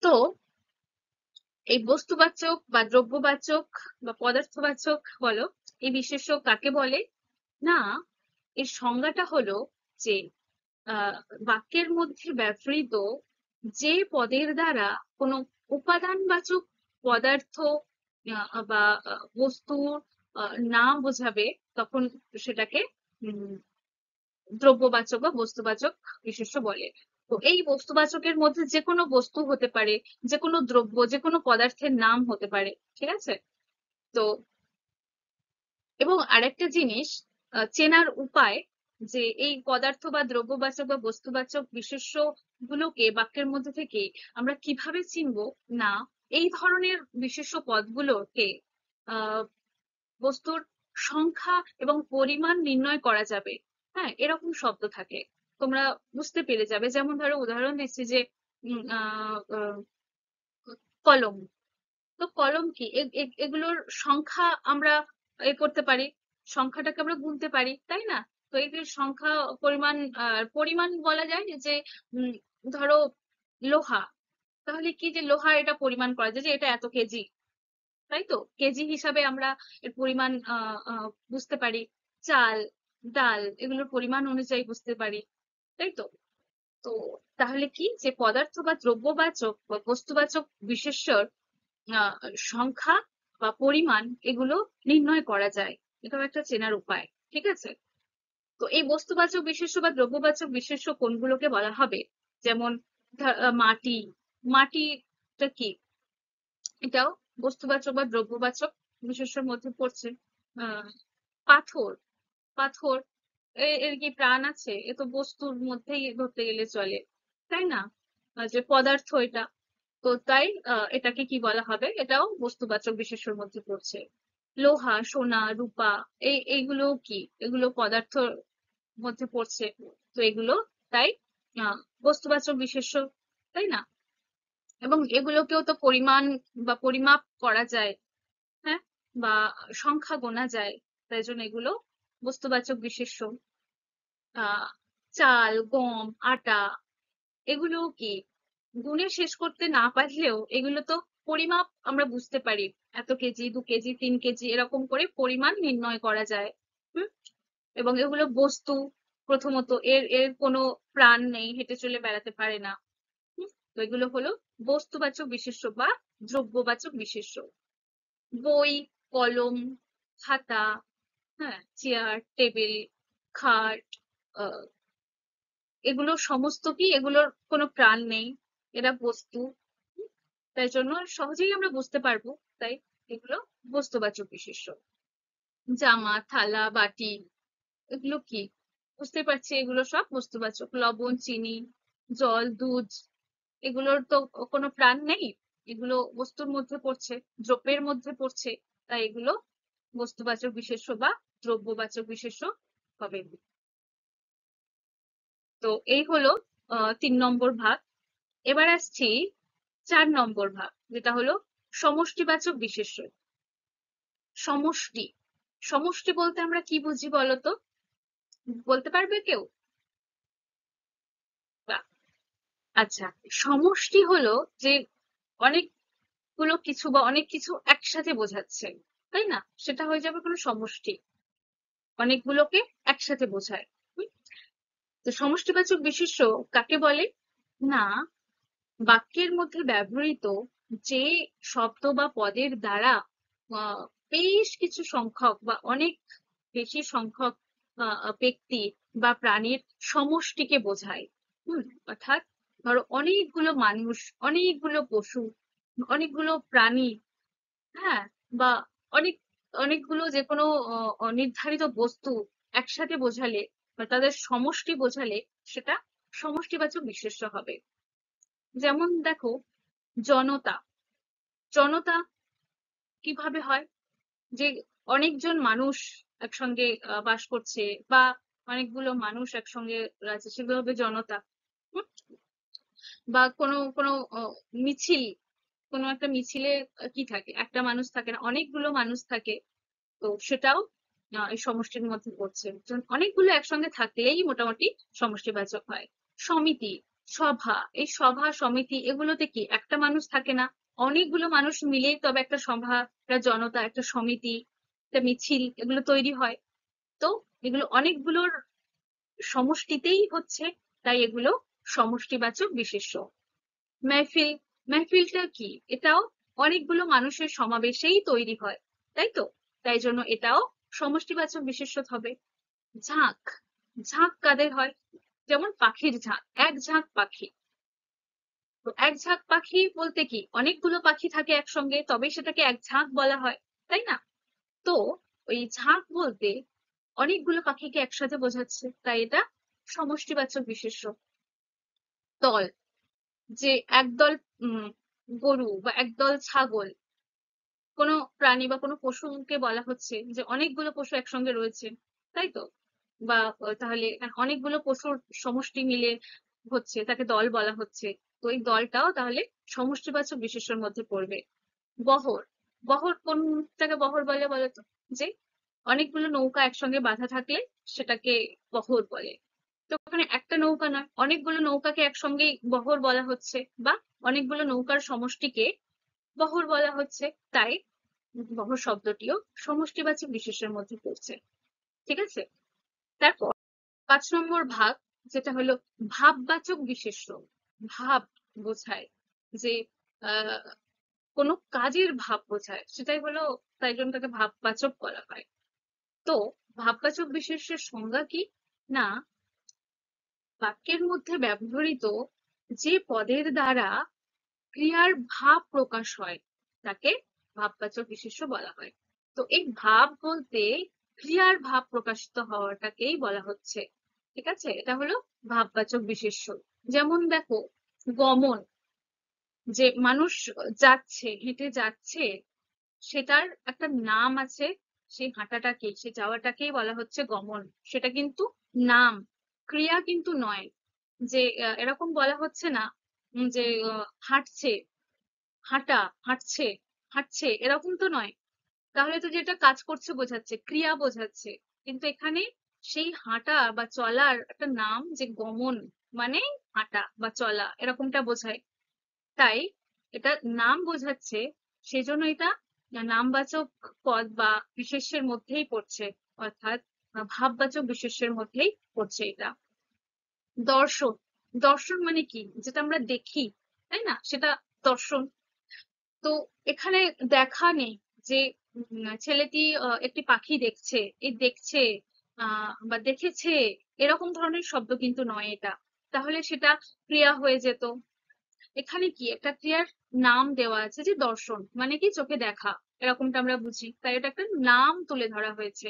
তো এই বস্তুবাচক বা দ্রব্যবাচক বা পদার্থবাচক বলো, এই বিশেষ্য কাকে বলে? না, এর সংজ্ঞাটা হলো যে আহ বাক্যের মধ্যে ব্যবহৃত যে পদের দ্বারা কোনো উপাদানবাচক পদার্থ বা বস্তুর নাম বোঝাবে, তখন সেটাকে দ্রব্যবাচক বা বস্তুবাচক বিশেষ্য বলে। তো এই বস্তুবাচকের মধ্যে যে কোনো বস্তু হতে পারে, যে কোনো দ্রব্য, যে কোনো পদার্থের নাম হতে পারে। ঠিক আছে? তো এবং আরেকটা জিনিস চেনার উপায়, যে এই পদার্থ বা দ্রব্যবাচক বা বস্তুবাচক বিশেষ্য গুলোকে বাক্যের মধ্যে থেকে আমরা কিভাবে চিনবো? না, এই ধরনের বিশেষ্য পদগুলোকে আহ বস্তুর সংখ্যা এবং পরিমাণ নির্ণয় করা যাবে। হ্যাঁ, এরকম শব্দ থাকে, তোমরা বুঝতে পেরে যাবে। যেমন ধরো উদাহরণ দিচ্ছি যে উম, আহ, আহ, কলম। তো কলম কি, এগুলোর সংখ্যা আমরা করতে পারি, সংখ্যাটাকে আমরা গুনতে পারি, তাই না? তো এই যে সংখ্যা, পরিমাণ, পরিমাণ বলা যায় যে উম, ধরো লোহা, তাহলে কি, যে লোহা এটা পরিমাণ করা যায় যে এটা এত কেজি, তাই তো? কেজি হিসাবে আমরা এর পরিমাণ বুঝতে পারি। চাল, ডাল, এগুলোর পরিমাণ অনুযায়ী বুঝতে পারি, তাই তো? তো তাহলে কি, যে পদার্থ বা দ্রব্যবাচক বা বস্তুবাচক বিশেষ্যর আহ সংখ্যা বা পরিমাণ, এগুলো নির্ণয় করা যায়, এটাও একটা চেনার উপায়। ঠিক আছে? তো এই বস্তুবাচক বিশেষ্য বা দ্রব্যবাচক বিশেষ্য কোনগুলোকে বলা হবে? যেমন মাটি, মাটিটা কি? এটাও বস্তুবাচক বা দ্রব্যবাচক বিশেষ্যের মধ্যে পড়ছে। আহ পাথর, পাথর এর কি প্রাণ আছে? এ তো বস্তুর মধ্যেই ধরতে গেলে চলে, তাই না? যে পদার্থ এটা, তো তাই এটাকে কি বলা হবে? এটাও বস্তুবাচক বিশেষ্যের মধ্যে পড়ছে। লোহা, সোনা, রূপা, এইগুলো কি? এগুলো পদার্থর মধ্যে পড়ছে, তো এগুলো তাই আহ বস্তুবাচক বিশেষ্য, তাই না? এবং এগুলোকেও তো পরিমাণ বা পরিমাপ করা যায়, হ্যাঁ, বা সংখ্যা গোনা যায়, তাই জন্য এগুলো বস্তুবাচক বিশেষ্য। আহ চাল, গম, আটা, এগুলো কি? গুণে শেষ করতে না পারলেও এগুলো তো পরিমাপ আমরা বুঝতে পারি, এত কেজি, 2 কেজি, 3 কেজি, এরকম করে পরিমাণ নির্ণয় করা যায়। হুম, এবং এগুলো বস্তু, প্রথমত এর এর কোনো প্রাণ নেই, হেঁটে চলে বেড়াতে পারে না। তো এগুলো হলো বস্তুবাচক বিশেষ্য বা দ্রব্যবাচক বিশেষ্য। বই, কলম, খাতা, হ্যাঁ, চেয়ার, টেবিল, খাট, আহ, এগুলো সমস্ত কি? এগুলোর কোনো প্রাণ নেই, এরা বস্তু, তাই জন্য সহজেই আমরা বুঝতে পারবো, তাই এগুলো বস্তুবাচক বিশেষ্য। জামা, থালা, বাটি, এগুলো কি? বুঝতে পারছি এগুলো সব বস্তুবাচক। লবণ, চিনি, জল, দুধ, এগুলোর তো কোনো প্রাণ নেই, এগুলো বস্তুর মধ্যে পড়ছে, দ্রব্যের মধ্যে পড়ছে, তাই এগুলো বস্তুবাচক বিশেষ্য বা দ্রব্যবাচক বিশেষ্য হবে। তো এই হলো 3 নম্বর ভাগ। এবার আসছি 4 নম্বর ভাগ, যেটা হলো সমষ্টিবাচক বিশেষ্য। সমষ্টি, সমষ্টি বলতে আমরা কি বুঝি বলতো? বলতে পারবে কেউ? বা, আচ্ছা, সমষ্টি হলো যে অনেকগুলো কিছু বা অনেক কিছু একসাথে বোঝাচ্ছে, তাই না? সেটা হয়ে যাবে কোনো সমষ্টি, অনেকগুলোকে একসাথে বোঝায়। হুম? তো সমষ্টিবাচক বিশেষ্য কাকে বলে? না, বাক্যের মধ্যে ব্যবহৃত যে শব্দ বা পদের দ্বারা আহ, বেশ কিছু সংখ্যক বা অনেক বেশি সংখ্যক ব্যক্তি বা প্রাণীর সমষ্টিকে বোঝায়। অর্থাৎ ধরো অনেকগুলো মানুষ, অনেকগুলো পশু, অনেকগুলো প্রাণী, হ্যাঁ, বা অনেক অনেকগুলো যে কোনো নির্ধারিত বস্তু একসাথে বোঝালে বা তাদের সমষ্টি বোঝালে সেটা সমষ্টিবাচক বিশেষ্য হবে। যেমন দেখো, জনতা, জনতা কিভাবে হয়? যে অনেকজন মানুষ একসঙ্গে বাস করছে, বা অনেকগুলো মানুষ একসঙ্গে আছে, সেগুলো হবে জনতা। হুম? বা কোনো কোনো মিছিল, কোনো একটা মিছিলে কি থাকে? একটা মানুষ থাকে না, অনেকগুলো মানুষ থাকে, তো সেটাও এই সমষ্টির মধ্যে পড়ছে। অনেকগুলো একসঙ্গে থাকলেই মোটামুটি সমষ্টিবাচক হয়। সমিতি, সভা, এই সভা সমিতি এগুলোতে কি একটা মানুষ থাকে না, অনেকগুলো মানুষ মিলেই তবে একটা সভা, একটা জনতা, একটা সমিতি, একটা মিছিল, এগুলো তৈরি হয়। তো এগুলো অনেকগুলোর সমষ্টিতেই হচ্ছে, তাই এগুলো সমষ্টিবাচক বিশেষ্য। মেহফিল, মেহফিলটা কি? এটাও অনেকগুলো মানুষের সমাবেশেই তৈরি হয়, তাই তো? তাই জন্য এটাও সমষ্টিবাচক বিশেষ্য হবে। ঝাঁক, ঝাঁক কাদের হয়? যেমন পাখির ঝাঁক, এক ঝাঁক পাখি। তো এক ঝাঁক পাখি বলতে কি? অনেকগুলো পাখি থাকে একসঙ্গে, তবেই সেটাকে এক ঝাঁক বলা হয়, তাই না? তো ওই ঝাঁক বলতে অনেকগুলো পাখিকে একসাথে বোঝাচ্ছে, তাই এটা সমষ্টিবাচক বিশেষ্য। দল, যে একদল উম গরু বা একদল ছাগল, কোনো প্রাণী বা কোনো পশুকে বলা হচ্ছে যে অনেকগুলো পশু একসঙ্গে রয়েছে, তাই তো? বা তাহলে অনেকগুলো পশুর সমষ্টি মিলে হচ্ছে, তাকে দল বলা হচ্ছে। তো এই দলটাও তাহলে সমষ্টিবাচক বিশেষ্যের মধ্যে পড়বে। বহর, বহর কোনটাকে বহর বলে বলতো? যে অনেকগুলো নৌকা একসঙ্গে বাঁধা থাকলে সেটাকে বহর বলে। তো ওখানে একটা নৌকা নয়, অনেকগুলো নৌকাকে একসঙ্গে বহর বলা হচ্ছে, বা অনেকগুলো নৌকার সমষ্টিকে বহর বলা হচ্ছে, তাই বহর শব্দটিও সমষ্টিবাচক বিশেষ্যের মধ্যে পড়ছে। ঠিক আছে? তারপর 5 নম্বর ভাগ, যেটা হলো ভাববাচক বিশেষ্য। ভাব বোঝায়, যে আহ কোনো কাজের ভাব বোঝায়, সেটাই হলো, তাই জন্য তাকে ভাববাচক বলা হয়। তো ভাববাচক বিশেষ্যের সংজ্ঞা কি? না, বাক্যের মধ্যে ব্যবহৃত যে পদের দ্বারা ক্রিয়ার ভাব প্রকাশ হয় তাকে ভাববাচক বিশেষ্য বলা হয়। তো এই ভাব বলতে ক্রিয়ার ভাব প্রকাশিত হওয়াটাকেই বলা হচ্ছে। ঠিক আছে, এটা হলো ভাববাচক বিশেষ্য। যেমন দেখো, গমন, যে মানুষ যাচ্ছে, হেঁটে যাচ্ছে, সেটার একটা নাম আছে। সেই হাঁটাটাকে, সে যাওয়াটাকেই বলা হচ্ছে গমন। সেটা কিন্তু নাম, ক্রিয়া কিন্তু নয়। যে এরকম বলা হচ্ছে না যে হাঁটছে, হাঁটা, হাঁটছে, হাঁটছে, এরকম তো নয়। তাহলে তো যেটা কাজ করছে বোঝাচ্ছে, ক্রিয়া বোঝাচ্ছে। কিন্তু এখানে সেই হাঁটা বা চলার একটা নাম, যে গমন, মানে হাঁটা বা চলা এরকমটা বোঝায়। তাই এটা নাম বোঝাচ্ছে, সেজন্য এটা নামবাচক পদ বা বিশেষ্যের মধ্যেই পড়ছে, অর্থাৎ ভাববাচক বিশেষ্যের মধ্যেই পড়ছে এটা। দর্শন, দর্শন মানে কি? যেটা আমরা দেখি, তাই না, সেটা দর্শন। তো এখানে দেখা নেই যে ছেলেটি একটি পাখি দেখছে, এই দেখছে বা দেখেছে, এরকম ধরনের শব্দ কিন্তু নয় এটা। তাহলে সেটা ক্রিয়া হয়ে যেত। এখানে কি একটা ক্রিয়ার নাম দেওয়া আছে, যে দর্শন মানে কি চোখে দেখা, এরকমটা আমরা বুঝি, তাই এটা একটা নাম তুলে ধরা হয়েছে।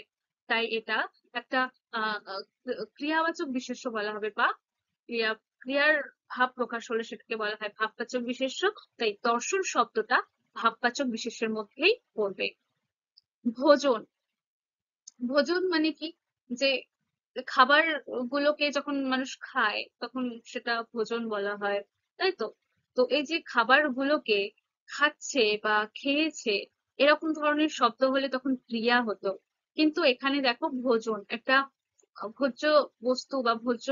তাই এটা একটা আহ আহ, ক্রিয়াবাচক বিশেষ্য বলা হবে, বা ক্রিয়া, ক্রিয়ার ভাব প্রকাশ হলে সেটাকে বলা হয় ভাববাচক বিশেষ্য। তাই দর্শন শব্দটা ভাববাচক বিশেষ্যের মধ্যেই পড়বে। ভোজন, ভোজন মানে কি? যে খাবার গুলোকে যখন মানুষ খায় তখন সেটা ভোজন বলা হয়, তাই তো? তো এই যে খাবার গুলোকে খাচ্ছে বা খেয়েছে, এরকম ধরনের শব্দ হলে তখন ক্রিয়া হতো। কিন্তু এখানে দেখো, ভোজন একটা ভোজ্য বস্তু বা ভোজ্য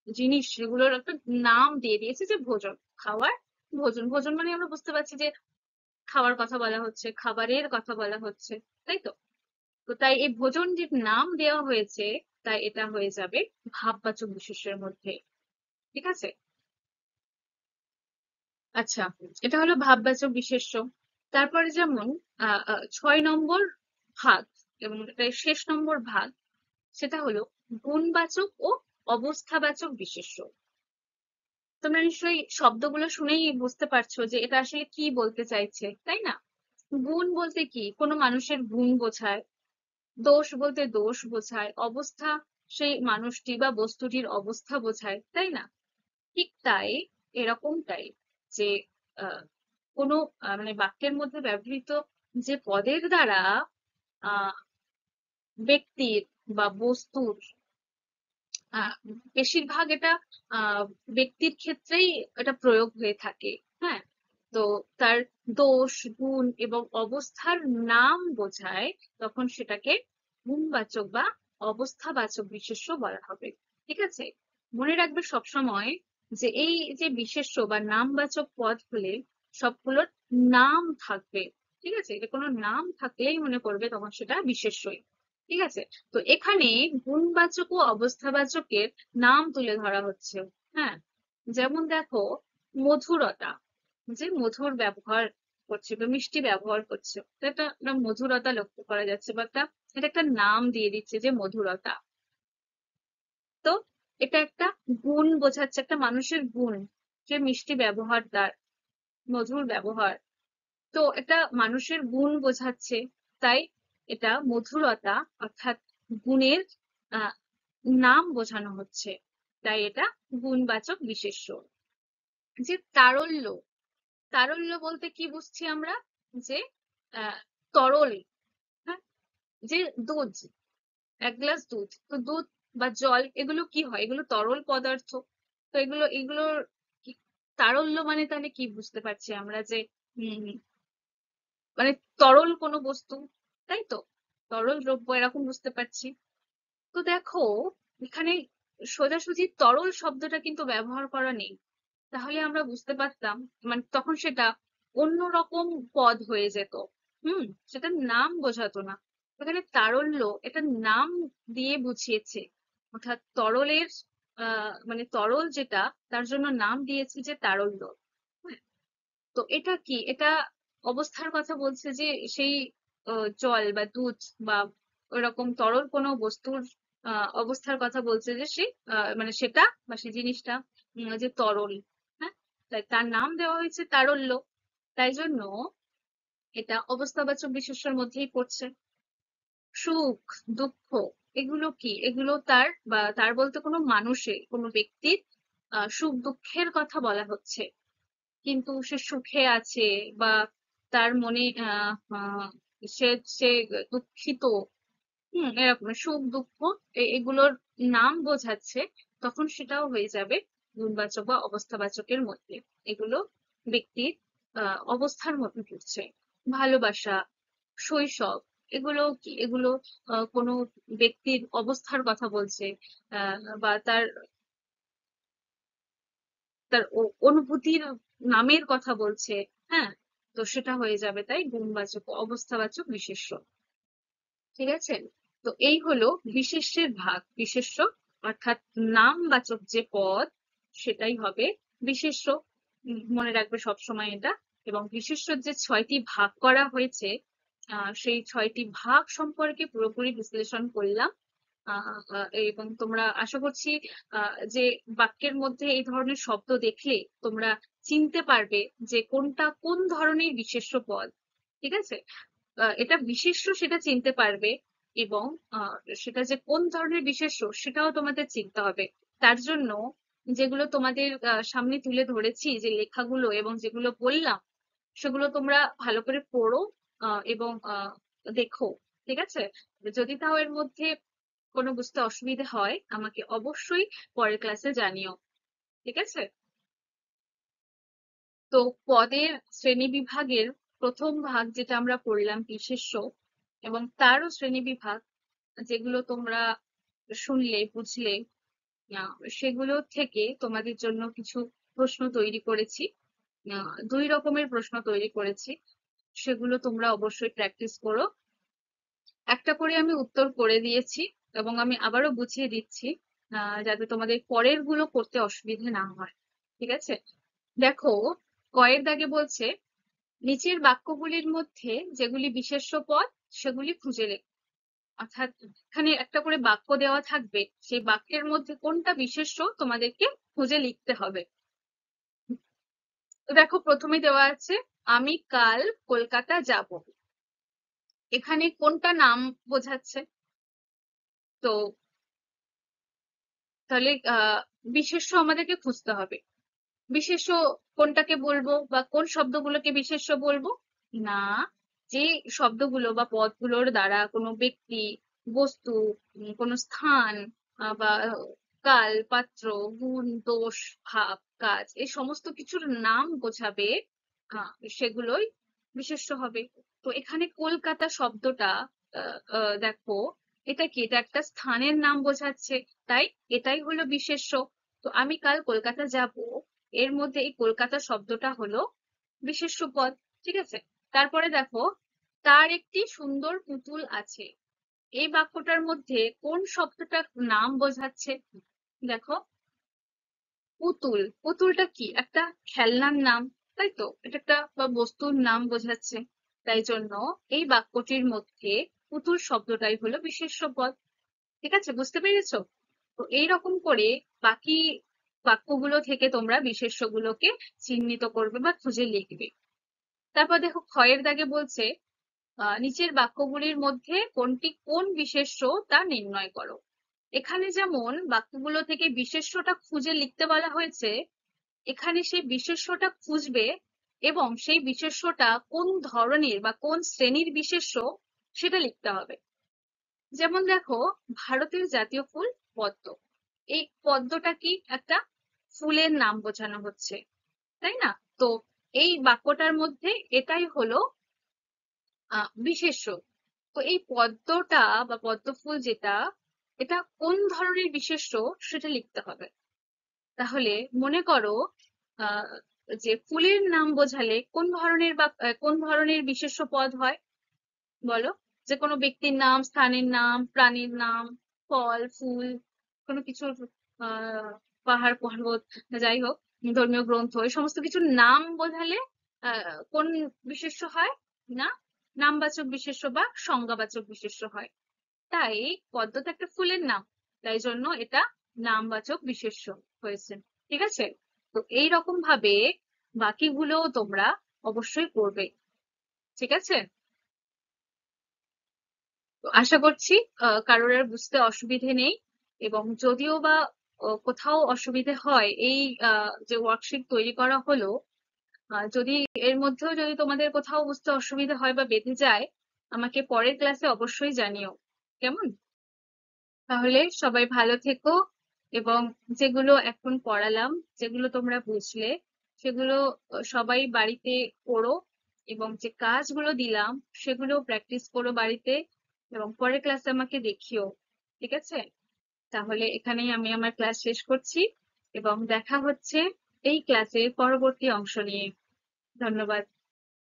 জিনিস, সেগুলোর একটা নাম দিয়ে দিয়েছে, যে ভোজন, খাওয়ার। ভোজন, ভোজন মানে আমরা বুঝতে পারছি যে খাওয়ার কথা বলা হচ্ছে, খাবারের কথা বলা হচ্ছে, তাই তো? তো তাই এই ভোজন যে নাম দেওয়া হয়েছে, তাই এটা হয়ে যাবে ভাববাচক বিশেষ্যের মধ্যে। ঠিক আছে, আচ্ছা, এটা হলো ভাববাচক বিশেষ্য। তারপরে যেমন 6 নম্বর ভাগ, এবং এটা শেষ নম্বর ভাগ, সেটা হলো গুণবাচক ও অবস্থাবাচক বিশেষ্য। তোমরা নিশ্চয়ই শব্দগুলো শুনেই বুঝতে পারছো যে এটা আসলে কি বলতে চাইছে, তাই না? গুণ বলতে কি? কোনো মানুষের গুণ বোঝায়। দোষ বলতে দোষ বোঝায়। অবস্থা, সেই মানুষটি বা বস্তুটির অবস্থা বোঝায়, তাই না? ঠিক তাই, এরকমটাই, যে আহ, কোনো মানে বাক্যের মধ্যে ব্যবহৃত যে পদের দ্বারা আহ ব্যক্তির বা বস্তুর, আহ বেশিরভাগ এটা আহ ব্যক্তির ক্ষেত্রেই এটা প্রয়োগ হয়ে থাকে। হ্যাঁ, তো তার দোষ, গুণ এবং অবস্থার নাম বোঝায়, তখন সেটাকে গুণবাচক বা অবস্থাবাচক বিশেষ্য বলা হবে। ঠিক আছে, মনে রাখবে সবসময় যে এই যে বিশেষ্য বা নামবাচক পদ হলে সবগুলোর নাম থাকবে। ঠিক আছে, এটা কোনো নাম থাকলেই মনে করবে তখন সেটা বিশেষ্যই। ঠিক আছে, তো এখানে গুণবাচক ও অবস্থাবাচকের নাম তুলে ধরা হচ্ছে। হ্যাঁ, যেমন দেখো, মধুরতা, যে মধুর ব্যবহার করছে বা মিষ্টি ব্যবহার করছে, তো একটা মধুরতা লক্ষ্য করা যাচ্ছে, বা এটা একটা নাম দিয়ে দিচ্ছে, যে মধুরতা। তো এটা একটা গুণ বোঝাচ্ছে, একটা মানুষের গুণ, যে মিষ্টি ব্যবহার, তার মধুর ব্যবহার। তো এটা মানুষের গুণ বোঝাচ্ছে, তাই এটা মধুরতা, অর্থাৎ গুণের আহ নাম বোঝানো হচ্ছে, তাই এটা গুণবাচক বিশেষ্য। যে তারল্য, তারল্য বলতে কি বুঝছি আমরা? যে আহ তরল। হ্যাঁ, যে দুধ, 1 গ্লাস দুধ, তো দুধ বা জল, এগুলো কি হয়? এগুলো তরল পদার্থ। তো এগুলোর তারল্য মানে তাহলে কি বুঝতে পারছি আমরা? যে হম মানে তরল কোনো বস্তু, তাই তো? তরল দ্রব্য, এরকম বুঝতে পারছি। তো দেখো, এখানে সোজাসুজি তরল শব্দটা কিন্তু ব্যবহার করা নেই। তাহলে আমরা বুঝতে পারতাম, মানে তখন সেটা অন্যরকম পদ হয়ে যেত। হুম, সেটার নাম বোঝাতো না। এখানে তারল্য এটা নাম দিয়ে বুঝিয়েছে, অর্থাৎ তরলের মানে তরল যেটা, তার জন্য নাম দিয়েছে যে তারল্য। হ্যাঁ, তো এটা কি? এটা অবস্থার কথা বলছে, যে সেই জল বা দুধ বা ওইরকম তরল কোনো বস্তুর অবস্থার কথা বলছে যে সে মানে সেটা বা সেই জিনিসটা যে তরল। হ্যাঁ, তাই তার নাম দেওয়া হয়েছে তারল্য। তাই জন্য এটা অবস্থাবাচক বিশেষ্যের মধ্যেই পড়ছে। সুখ, দুঃখ, এগুলো কি? এগুলো তার বা তার বলতে কোনো মানুষের, কোনো ব্যক্তির সুখ দুঃখের কথা বলা হচ্ছে। কিন্তু সে সুখে আছে বা তার মনে সে সে দুঃখিত, এরকম সুখ দুঃখ এগুলোর নাম বোঝাচ্ছে, তখন সেটাও হয়ে যাবে গুণবাচক বা অবস্থাবাচকের মধ্যে। এগুলো ব্যক্তির অবস্থার মধ্যে পড়ছে। ভালোবাসা, শৈশব, এগুলো কি? এগুলো কোনো ব্যক্তির অবস্থার কথা বলছে, বা তার তার অনুভূতির নামের কথা বলছে। হ্যাঁ, তো সেটা হয়ে যাবে তাই গুণবাচক ও অবস্থাবাচক বিশেষ্য। ঠিক আছে? তো এই হলো বিশেষ্যের ভাগ। বিশেষ্য অর্থাৎ নামবাচক যে পদ, সেটাই হবে বিশেষ্য। মনে রাখবে সবসময় এটা। এবং বিশেষ্যর যে 6টি ভাগ করা হয়েছে, সেই 6টি ভাগ সম্পর্কে পুরোপুরি বিশ্লেষণ করলাম। এবং তোমরা আশা করছি যে বাক্যের মধ্যে এই ধরনের শব্দ দেখলে তোমরা চিনতে পারবে যে কোনটা কোন ধরনের বিশেষ্য পদ। ঠিক আছে? এটা বিশেষ্য সেটা চিনতে পারবে, এবং সেটা যে কোন ধরনের বিশেষ্য সেটাও তোমাদের চিনতে হবে। তার জন্য যেগুলো তোমাদের সামনে তুলে ধরেছি, যে লেখাগুলো এবং যেগুলো বললাম, সেগুলো তোমরা ভালো করে পড়ো এবং দেখো। ঠিক আছে? যদি তাও এর মধ্যে কোনো বুঝতে অসুবিধা হয়, আমাকে অবশ্যই পরের ক্লাসে জানিও। ঠিক আছে? তো পদের শ্রেণীবিভাগের প্রথম ভাগ যেটা আমরা পড়লাম বিশেষ্য, এবং তারও শ্রেণীবিভাগ যেগুলো তোমরা শুনলে, বুঝলে, সেগুলো থেকে তোমাদের জন্য কিছু প্রশ্ন তৈরি করেছি। 2 রকমের প্রশ্ন তৈরি করেছি, সেগুলো তোমরা অবশ্যই প্র্যাকটিস করো। একটা করে আমি উত্তর করে দিয়েছি, এবং আমি আবারও বুঝিয়ে দিচ্ছি যাতে তোমাদের পরের গুলো করতে অসুবিধে না হয়। ঠিক আছে? দেখো, কয়ের দাগে বলছে নিচের বাক্যগুলির মধ্যে যেগুলি বিশেষ্য পদ সেগুলি খুঁজে লেখ। অর্থাৎ এখানে একটা করে বাক্য দেওয়া থাকবে, সেই বাক্যের মধ্যে কোনটা বিশেষ্য তোমাদেরকে খুঁজে লিখতে হবে। তো দেখো, প্রথমে দেওয়া আছে আমি কাল কলকাতা যাব। এখানে কোনটা নাম বোঝাচ্ছে? তো তাহলে বিশেষ্য আমাদেরকে খুঁজতে হবে। বিশেষ্য কোনটাকে বলবো বা কোন শব্দগুলোকে বিশেষ্য বলবো? না, যে শব্দগুলো বা পদগুলোর দ্বারা কোনো ব্যক্তি, বস্তু, কোনো স্থান বা কাল, পাত্র, গুণ, দোষ, ভাব, কাজ, এই সমস্ত কিছুর নাম বোঝাবে, সেগুলোই বিশেষ্য হবে। তো এখানে কলকাতা শব্দটা দেখো, এটা কি? এটা একটা স্থানের নাম বোঝাচ্ছে, তাই এটাই হলো বিশেষ্য। তো আমি কাল কলকাতা যাব, এর মধ্যে এই কলকাতা শব্দটা হলো বিশেষ্য পদ। ঠিক আছে? তারপরে দেখো, তার একটি সুন্দর পুতুল আছে। এই বাক্যটার মধ্যে কোন শব্দটার নাম বোঝাচ্ছে? দেখো, পুতুল। পুতুলটা কি? একটা খেলনার নাম, তাই তো? এটা একটা বা বস্তুর নাম বোঝাচ্ছে। তাই জন্য এই বাক্যটির মধ্যে পুতুল শব্দটাই হলো বিশেষ্য পদ। ঠিক আছে? বুঝতে পেরেছো? তো এইরকম করে বাকি বাক্যগুলো থেকে তোমরা বিশেষ্যগুলোকে চিহ্নিত করবে বা খুঁজে লিখবে। তারপর দেখো, ক্ষয়ের দাগে বলছে নিচের বাক্যগুলির মধ্যে কোনটি কোন বিশেষ্য তা নির্ণয় করো। এখানে যেমন বাক্যগুলো থেকে বিশেষ্যটা খুঁজে লিখতে বলা হয়েছে, এখানে সেই বিশেষ্যটা খুঁজবে এবং সেই বিশেষ্যটা কোন ধরনের বা কোন শ্রেণীর বিশেষ্য সেটা লিখতে হবে। যেমন দেখো, ভারতের জাতীয় ফুল পদ্ম। এই পদ্মটা কি? একটা ফুলের নাম বোঝানো হচ্ছে, তাই না? তো এই বাক্যটার মধ্যে এটাই হলো বিশেষ্য। তো এই পদ্মটা বা পদ্ম ফুল যেটা, এটা কোন ধরনের বিশেষ্য সেটা লিখতে হবে। তাহলে মনে করো, আহ যে ফুলের নাম বোঝালে কোন ধরনের বা কোন ধরনের বিশেষ্য পদ হয় বলো? যে কোনো ব্যক্তির নাম, স্থানের নাম, প্রাণীর নাম, ফল, ফুল, কোনো কিছুর আহ পাহাড় পর্বত, যাই হোক, ধর্মীয় গ্রন্থ, এই সমস্ত কিছুর নাম বোঝালে কোন বিশেষ্য হয়? না, নামবাচক বিশেষ্য বা সংজ্ঞাবাচক বিশেষ্য হয়। তাই পদ্ম তো একটা ফুলের নাম, তাই জন্য এটা নামবাচক বিশেষ্য হয়েছে। ঠিক আছে? তো এইরকম ভাবে বাকিগুলো তোমরা অবশ্যই করবে। ঠিক আছে? তো আশা করছি কারোর আর বুঝতে অসুবিধে নেই। এবং যদিও বা কোথাও অসুবিধে হয়, এই যে ওয়ার্কশিট তৈরি করা হলো, যদি এর মধ্যেও যদি তোমাদের কোথাও বুঝতে অসুবিধা হয় বা বেঁধে যায়, আমাকে পরের ক্লাসে অবশ্যই জানিও। কেমন? তাহলে সবাই ভালো থেকো। এবং যেগুলো এখন পড়ালাম, যেগুলো তোমরা বুঝলে, সেগুলো সবাই বাড়িতে করো। এবং যে কাজগুলো দিলাম সেগুলো প্র্যাকটিস করো বাড়িতে, এবং পরের ক্লাসে আমাকে দেখিও। ঠিক আছে? তাহলে এখানেই আমি আমার ক্লাস শেষ করছি, এবং দেখা হচ্ছে এই ক্লাসের পরবর্তী অংশ নিয়ে। ধন্যবাদ।